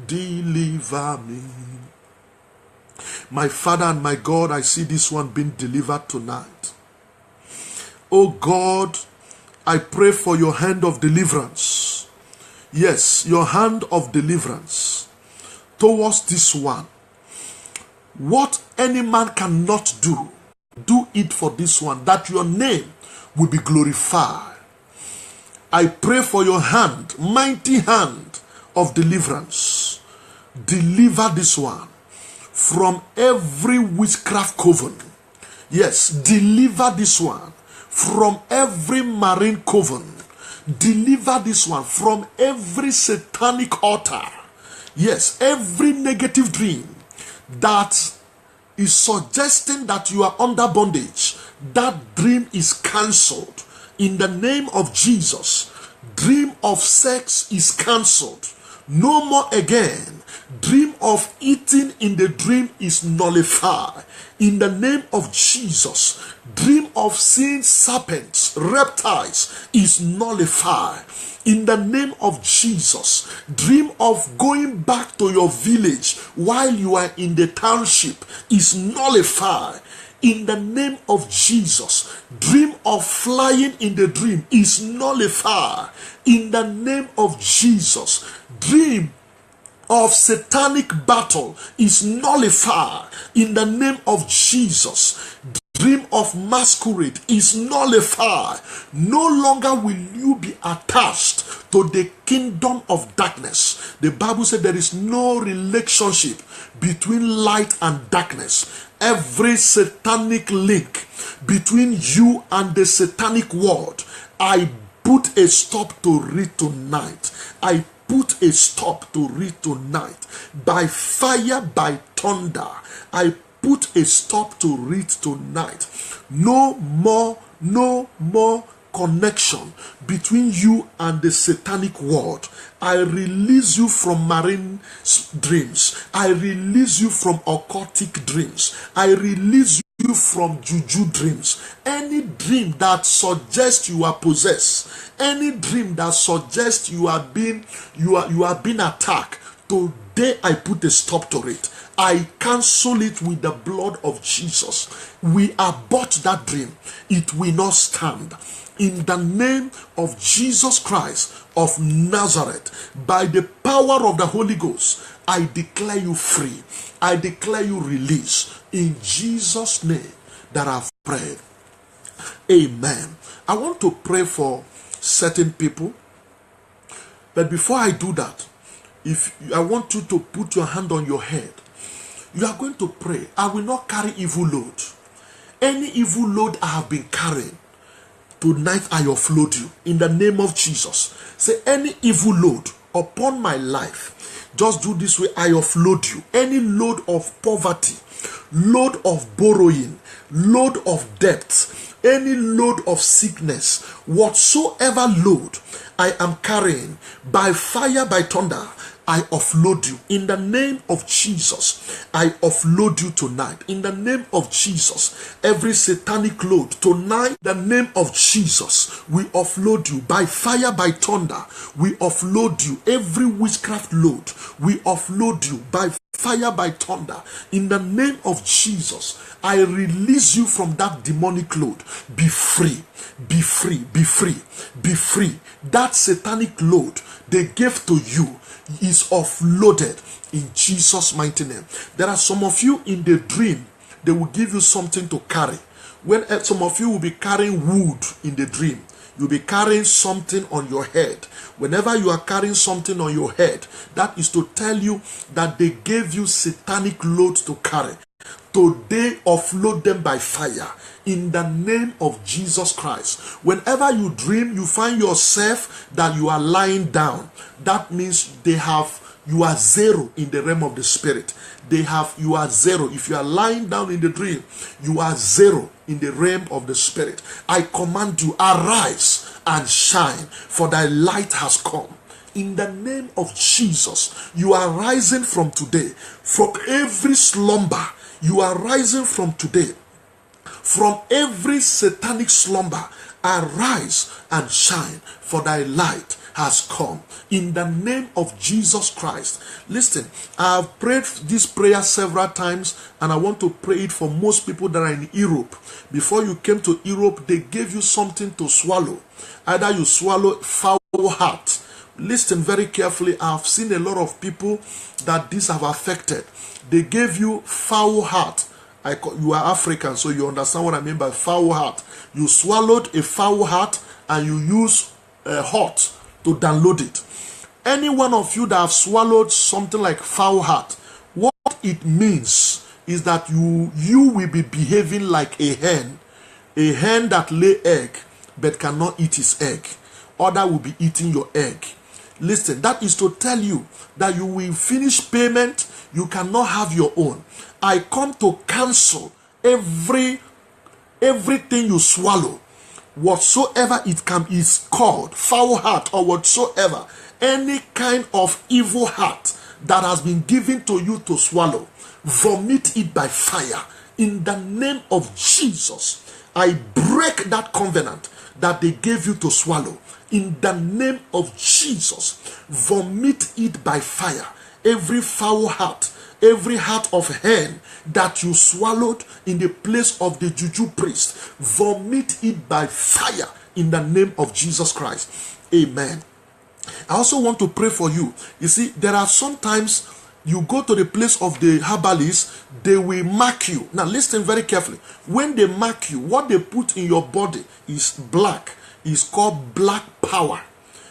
deliver me. My Father and my God, I see this one being delivered tonight. Oh God, I pray for your hand of deliverance. Yes, your hand of deliverance towards this one. What any man cannot do, do it for this one, that your name will be glorified. I pray for your hand, mighty hand of deliverance. Deliver this one from every witchcraft coven. Yes, deliver this one from every marine coven. Deliver this one from every satanic altar. Yes, every negative dream that is suggesting that you are under bondage, that dream is cancelled in the name of Jesus. Dream of sex is cancelled. No more again. Dream of eating in the dream is nullified in the name of Jesus. Dream of seeing serpents, reptiles is nullified in the name of Jesus. Dream of going back to your village while you are in the township is nullified in the name of Jesus. Dream of flying in the dream is nullified in the name of Jesus. Dream of satanic battle is nullified in the name of Jesus. Dream of masquerade is nullified. No longer will you be attached to the kingdom of darkness. The Bible said there is no relationship between light and darkness. Every satanic link between you and the satanic world, I put a stop to it tonight. I put a stop to it tonight. By fire, by thunder, I put a stop to it tonight. No more connection between you and the satanic world. I release you from marine dreams. I release you from occultic dreams. I release you from juju dreams. Any dream that suggests you are possessed, any dream that suggests you are being attacked, today I put a stop to it. I cancel it with the blood of Jesus. We abort that dream. It will not stand. In the name of Jesus Christ of Nazareth, by the power of the Holy Ghost, I declare you free. I declare you release. In Jesus' name that I've prayed. Amen. I want to pray for certain people. But before I do that, I want you to put your hand on your head. You are going to pray. I will not carry evil load. Any evil load I have been carrying, tonight I offload you in the name of Jesus. Say, any evil load upon my life, just do this way, I offload you. Any load of poverty, load of borrowing, load of debt, any load of sickness, whatsoever load I am carrying, by fire, by thunder, I offload you. In the name of Jesus, I offload you tonight. In the name of Jesus, every satanic load tonight, the name of Jesus, we offload you. By fire, by thunder, we offload you. Every witchcraft load, we offload you. By fire, by thunder, in the name of Jesus, I release you from that demonic load. Be free, be free, be free, be free. That satanic load they gave to you is offloaded in Jesus' mighty name. There are some of you in the dream, they will give you something to carry. When some of you will be carrying wood in the dream, you'll be carrying something on your head. Whenever you are carrying something on your head, that is to tell you that they gave you satanic loads to carry. Today, offload them by fire in the name of Jesus Christ. Whenever you dream, you find yourself that you are lying down. That means you are zero in the realm of the spirit. You are zero. If you are lying down in the dream, you are zero in the realm of the spirit. I command you, arise and shine, for thy light has come. In the name of Jesus, you are rising from today, from every slumber. You are rising from today from every satanic slumber. Arise and shine, for thy light has come. In the name of Jesus Christ. Listen, I have prayed this prayer several times, and I want to pray it for most people that are in Europe. Before you came to Europe, they gave you something to swallow. Either you swallow foul heart. Listen very carefully. I have seen a lot of people that this have affected. They gave you foul heart. You are African, so you understand what I mean by foul heart. You swallowed a foul heart and you use hot to download it. Any one of you that have swallowed something like foul heart, what it means is that you will be behaving like a hen that lay egg but cannot eat his egg. Other will be eating your egg. Listen, that is to tell you that you will finish payment, you cannot have your own. I come to cancel everything you swallow, whatsoever it is called, foul heart or whatsoever, any kind of evil heart that has been given to you to swallow, vomit it by fire. In the name of Jesus, I break that covenant that they gave you to swallow. In the name of Jesus, vomit it by fire. Every foul heart, every heart of hen that you swallowed in the place of the juju priest, vomit it by fire in the name of Jesus Christ. Amen. I also want to pray for you. You see, there are sometimes you go to the place of the herbalist, they will mark you. Now listen very carefully. When they mark you, what they put in your body is black. It's called black power.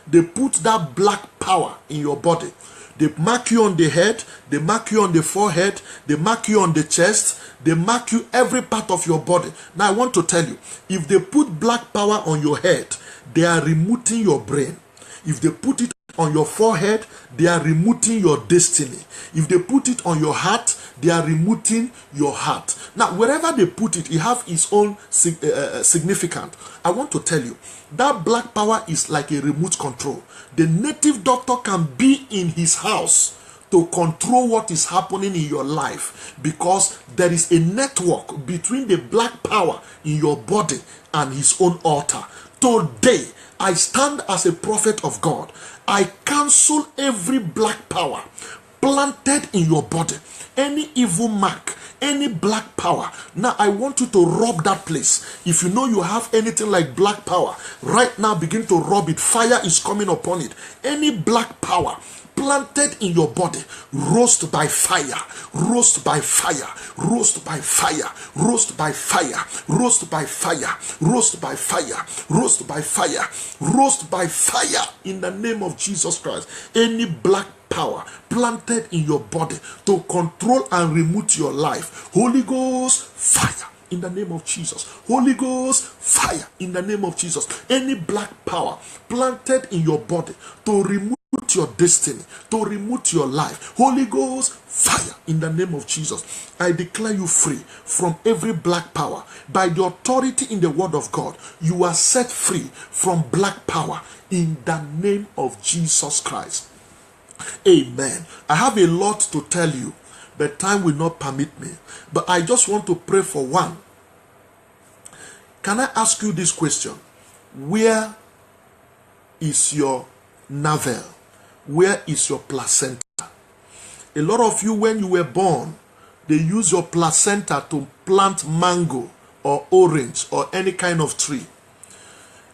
They put that black power in your body. They mark you on the head, they mark you on the forehead, they mark you on the chest, they mark you every part of your body. Now I want to tell you, if they put black power on your head, they are removing your brain. If they put it on your forehead, they are removing your destiny. If they put it on your heart, they are removing your heart. Now, wherever they put it, it has its own significance. I want to tell you, that black power is like a remote control. The native doctor can be in his house to control what is happening in your life, because there is a network between the black power in your body and his own altar. Today, I stand as a prophet of God. I cancel every black power planted in your body, any evil mark, any black power. Now I want you to rub that place. If you know you have anything like black power, right now begin to rub it. Fire is coming upon it. Any black power planted in your body, roast by fire, roast by fire, roast by fire, roast by fire, roast by fire, roast by fire, roast by fire, roast by fire in the name of Jesus Christ. Any black power planted in your body to control and remove your life, Holy Ghost fire in the name of Jesus. Holy Ghost fire in the name of Jesus. Any black power planted in your body to remove your destiny, to remove your life, Holy Ghost fire in the name of Jesus. I declare you free from every black power. By the authority in the word of God, you are set free from black power in the name of Jesus Christ. Amen. I have a lot to tell you, but time will not permit me. But I just want to pray for one. Can I ask you this question? Where is your navel? Where is your placenta? A lot of you, when you were born, they use your placenta to plant mango or orange or any kind of tree.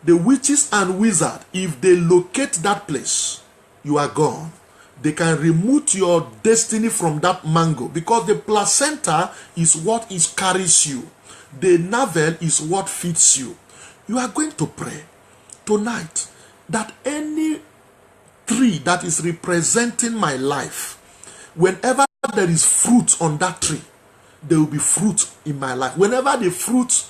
The witches and wizards, if they locate that place, you are gone. They can remove your destiny from that mango, because the placenta is what carries you. The navel is what feeds you. You are going to pray tonight that any tree that is representing my life, whenever there is fruit on that tree, there will be fruit in my life. Whenever the fruit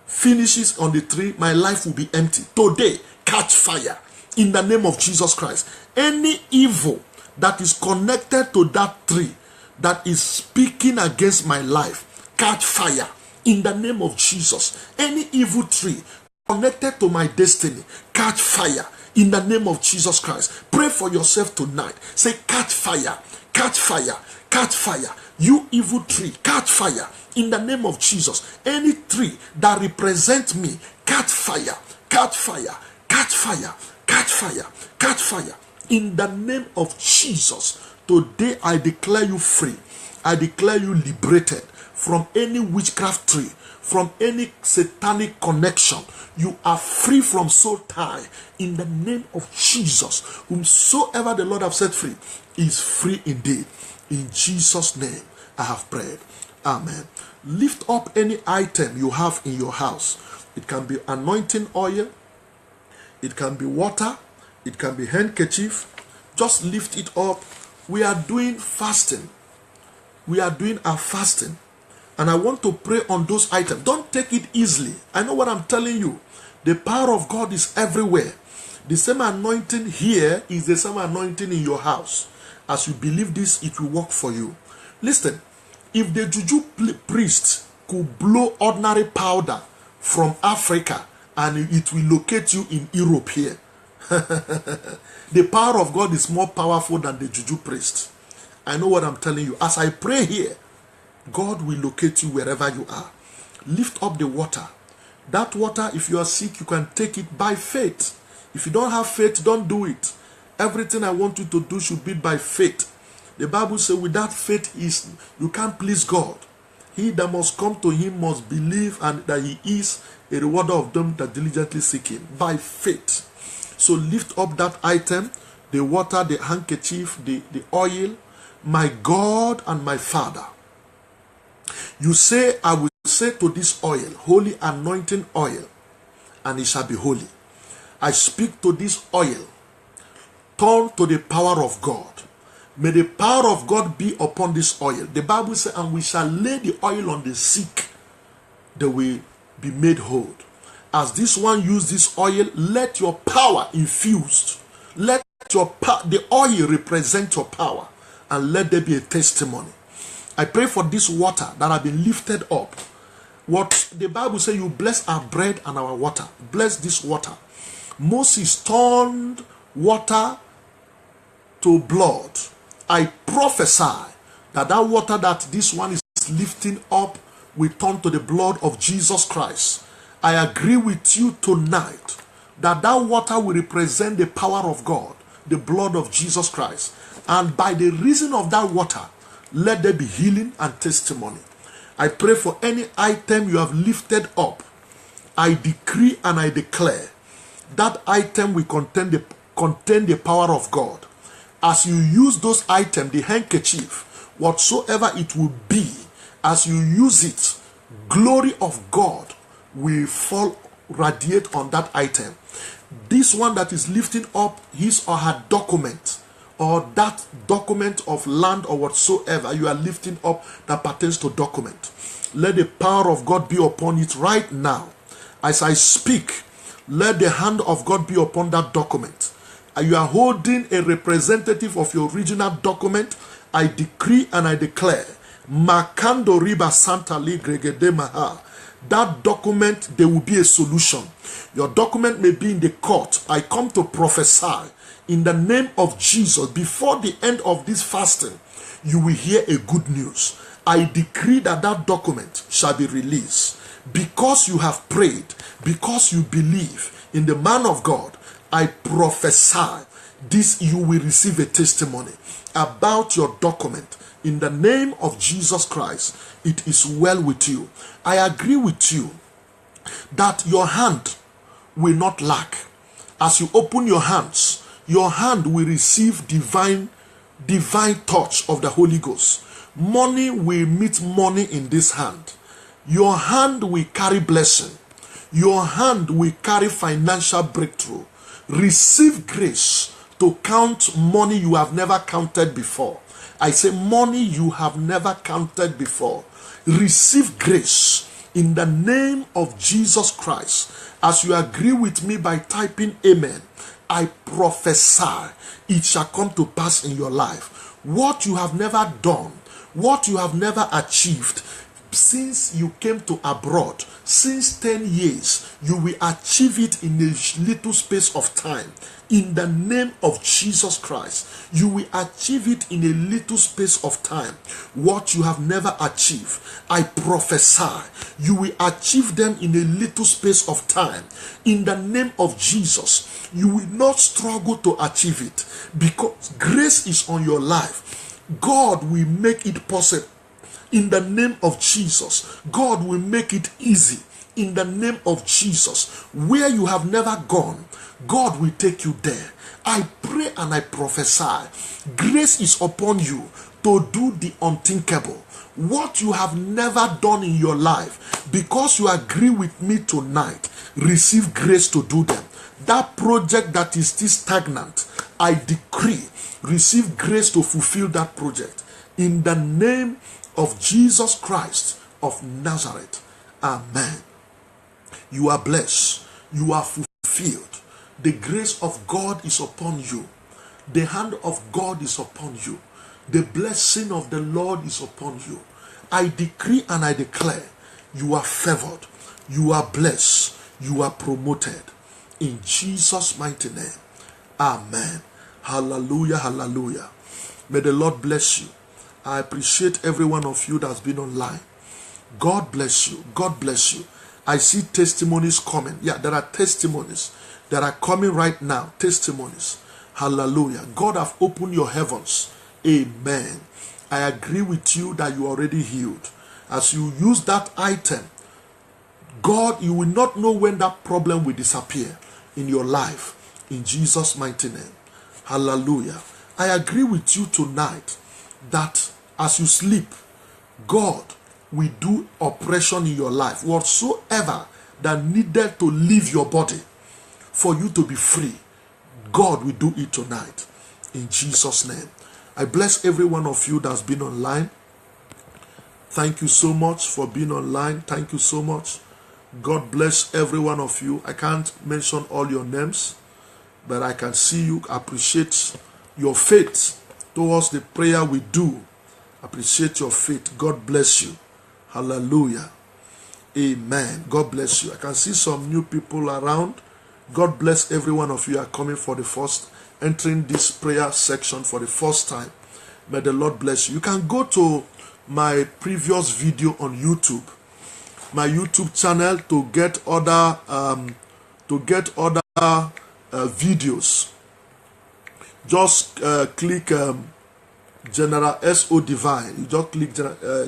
finishes on the tree, my life will be empty. Today, catch fire in the name of Jesus Christ. Any evil that is connected to that tree that is speaking against my life, catch fire in the name of Jesus. Any evil tree connected to my destiny, catch fire in the name of Jesus Christ. Pray for yourself tonight. Say, catch fire, catch fire, catch fire, You evil tree, catch fire in the name of Jesus. Any tree that represents me, catch fire, catch fire, catch fire, catch fire, catch fire. In the name of Jesus, today I declare you free. I declare you liberated from any witchcraft tree, from any satanic connection. You are free from soul tie in the name of Jesus. Whomsoever the Lord have set free is free indeed. In Jesus' name I have prayed. Amen. Lift up any item you have in your house. It can be anointing oil. It can be water. It can be handkerchief. Just lift it up. We are doing fasting. We are doing our fasting. And I want to pray on those items. Don't take it easily. I know what I'm telling you. The power of God is everywhere. The same anointing here is the same anointing in your house. As you believe this, it will work for you. Listen, if the juju priest could blow ordinary powder from Africa and it will locate you in Europe here, the power of God is more powerful than the juju priest. I know what I'm telling you. As I pray here, God will locate you wherever you are. Lift up the water. That water, if you are sick, you can take it by faith. If you don't have faith, don't do it. Everything I want you to do should be by faith. The Bible says without faith you can't please God. He that must come to him must believe and that he is a rewarder of them that diligently seek him. By faith. So lift up that item, the water, the handkerchief, the oil. My God and my Father. You say, I will say to this oil, holy anointing oil, and it shall be holy. I speak to this oil, turn to the power of God. May the power of God be upon this oil. The Bible says, and we shall lay the oil on the sick, they will be made whole. As this one use this oil, let your power infused. Let the oil represent your power, and let there be a testimony. I pray for this water that have been lifted up. What the Bible says, you bless our bread and our water. Bless this water. Moses turned water to blood. I prophesy that that water that this one is lifting up will turn to the blood of Jesus Christ. I agree with you tonight that that water will represent the power of God, the blood of Jesus Christ. And by the reason of that water, let there be healing and testimony. I pray for any item you have lifted up. I decree and I declare that item will contain the power of God. As you use those items, the handkerchief, whatsoever it will be, as you use it, glory of God will fall, radiate on that item. This one that is lifting up his or her document, or that document of land or whatsoever you are lifting up that pertains to document, let the power of God be upon it right now. As I speak, let the hand of God be upon that document. You are holding a representative of your original document. I decree and I declare, Makando Riba Santa Ligregede Maha, that document, there will be a solution. Your document may be in the court. I come to prophesy in the name of Jesus. Before the end of this fasting, you will hear a good news. I decree that that document shall be released. Because you have prayed, because you believe in the man of God, I prophesy this, you will receive a testimony about your document. In the name of Jesus Christ, it is well with you. I agree with you that your hand will not lack. As you open your hands, your hand will receive divine touch of the Holy Ghost. Money will meet money in this hand. Your hand will carry blessing. Your hand will carry financial breakthrough. Receive grace to count money you have never counted before. I say money you have never counted before. Receive grace in the name of Jesus Christ. As you agree with me by typing amen, I prophesy it shall come to pass in your life. What you have never done, what you have never achieved, since you came to abroad, since 10 years, you will achieve it in a little space of time. In the name of Jesus Christ, you will achieve it in a little space of time. What you have never achieved, I prophesy, you will achieve them in a little space of time. In the name of Jesus, you will not struggle to achieve it because grace is on your life. God will make it possible. In the name of Jesus, God will make it easy. In the name of Jesus, where you have never gone, God will take you there. I pray and I prophesy, grace is upon you to do the unthinkable. What you have never done in your life, because you agree with me tonight, receive grace to do them. That project that is still stagnant, I decree, receive grace to fulfill that project. In the name of Jesus Christ of Nazareth. Amen. You are blessed. You are fulfilled. The grace of God is upon you. The hand of God is upon you. The blessing of the Lord is upon you. I decree and I declare, you are favored. You are blessed. You are promoted. In Jesus' mighty name. Amen. Hallelujah, hallelujah. May the Lord bless you. I appreciate every one of you that's been online. God bless you. God bless you. I see testimonies coming. Yeah, there are testimonies that are coming right now. Testimonies. Hallelujah. God have opened your heavens. Amen. I agree with you that you are already healed. As you use that item, God, you will not know when that problem will disappear in your life. In Jesus' mighty name. Hallelujah. I agree with you tonight that as you sleep, God will do operation in your life. Whatsoever that needed to leave your body for you to be free, God will do it tonight. In Jesus' name. I bless every one of you that's been online. Thank you so much for being online. Thank you so much. God bless every one of you. I can't mention all your names, but I can see you. Appreciate your faith towards the prayer we do. Appreciate your faith. God bless you. Hallelujah. Amen. God bless you. I can see some new people around. God bless every one of you are coming for the first, entering this prayer section for the first time. May the Lord bless you. You can go to my previous video on YouTube, my YouTube channel, to get other videos. Just click General S.O. Divine. You just click,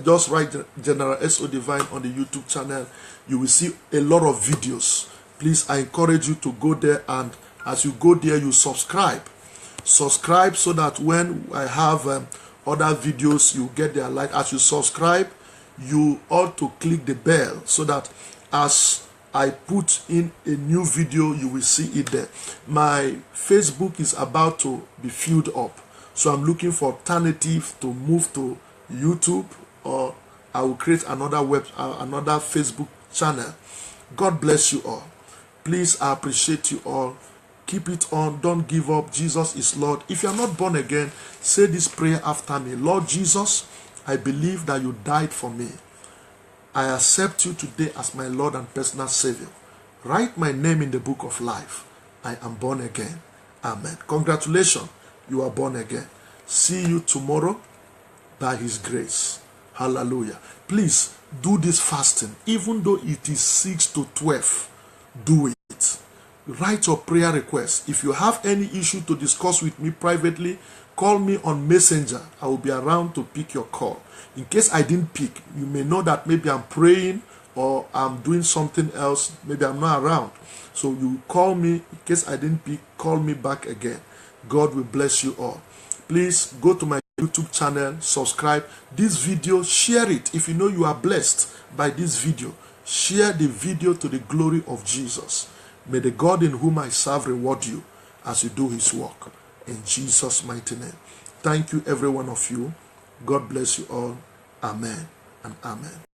just write General S.O. Divine on the YouTube channel. You will see a lot of videos. Please, I encourage you to go there, and as you go there, you subscribe. Subscribe so that when I have other videos, you get their light. As you subscribe, you ought to click the bell so that as I put in a new video, you will see it there. My Facebook is about to be filled up, so I'm looking for alternative to move to YouTube, or I will create another another Facebook channel. God bless you all. Please, I appreciate you all. Keep it on. Don't give up. Jesus is Lord. If you are not born again, say this prayer after me. Lord Jesus, I believe that you died for me. I accept you today as my Lord and personal Savior. Write my name in the book of life. I am born again. Amen. Congratulations. You are born again. See you tomorrow by His grace. Hallelujah. Please do this fasting. Even though it is 6 to 12, do it. Write your prayer request. If you have any issue to discuss with me privately, call me on Messenger. I will be around to pick your call. In case I didn't pick, you may know that maybe I'm praying or I'm doing something else. Maybe I'm not around. So you call me. In case I didn't pick, call me back again. God will bless you all. Please go to my YouTube channel, subscribe. This video, share it. If you know you are blessed by this video, share the video to the glory of Jesus. May the God in whom I serve reward you as you do His work. In Jesus' mighty name. Thank you, every one of you. God bless you all. Amen and amen.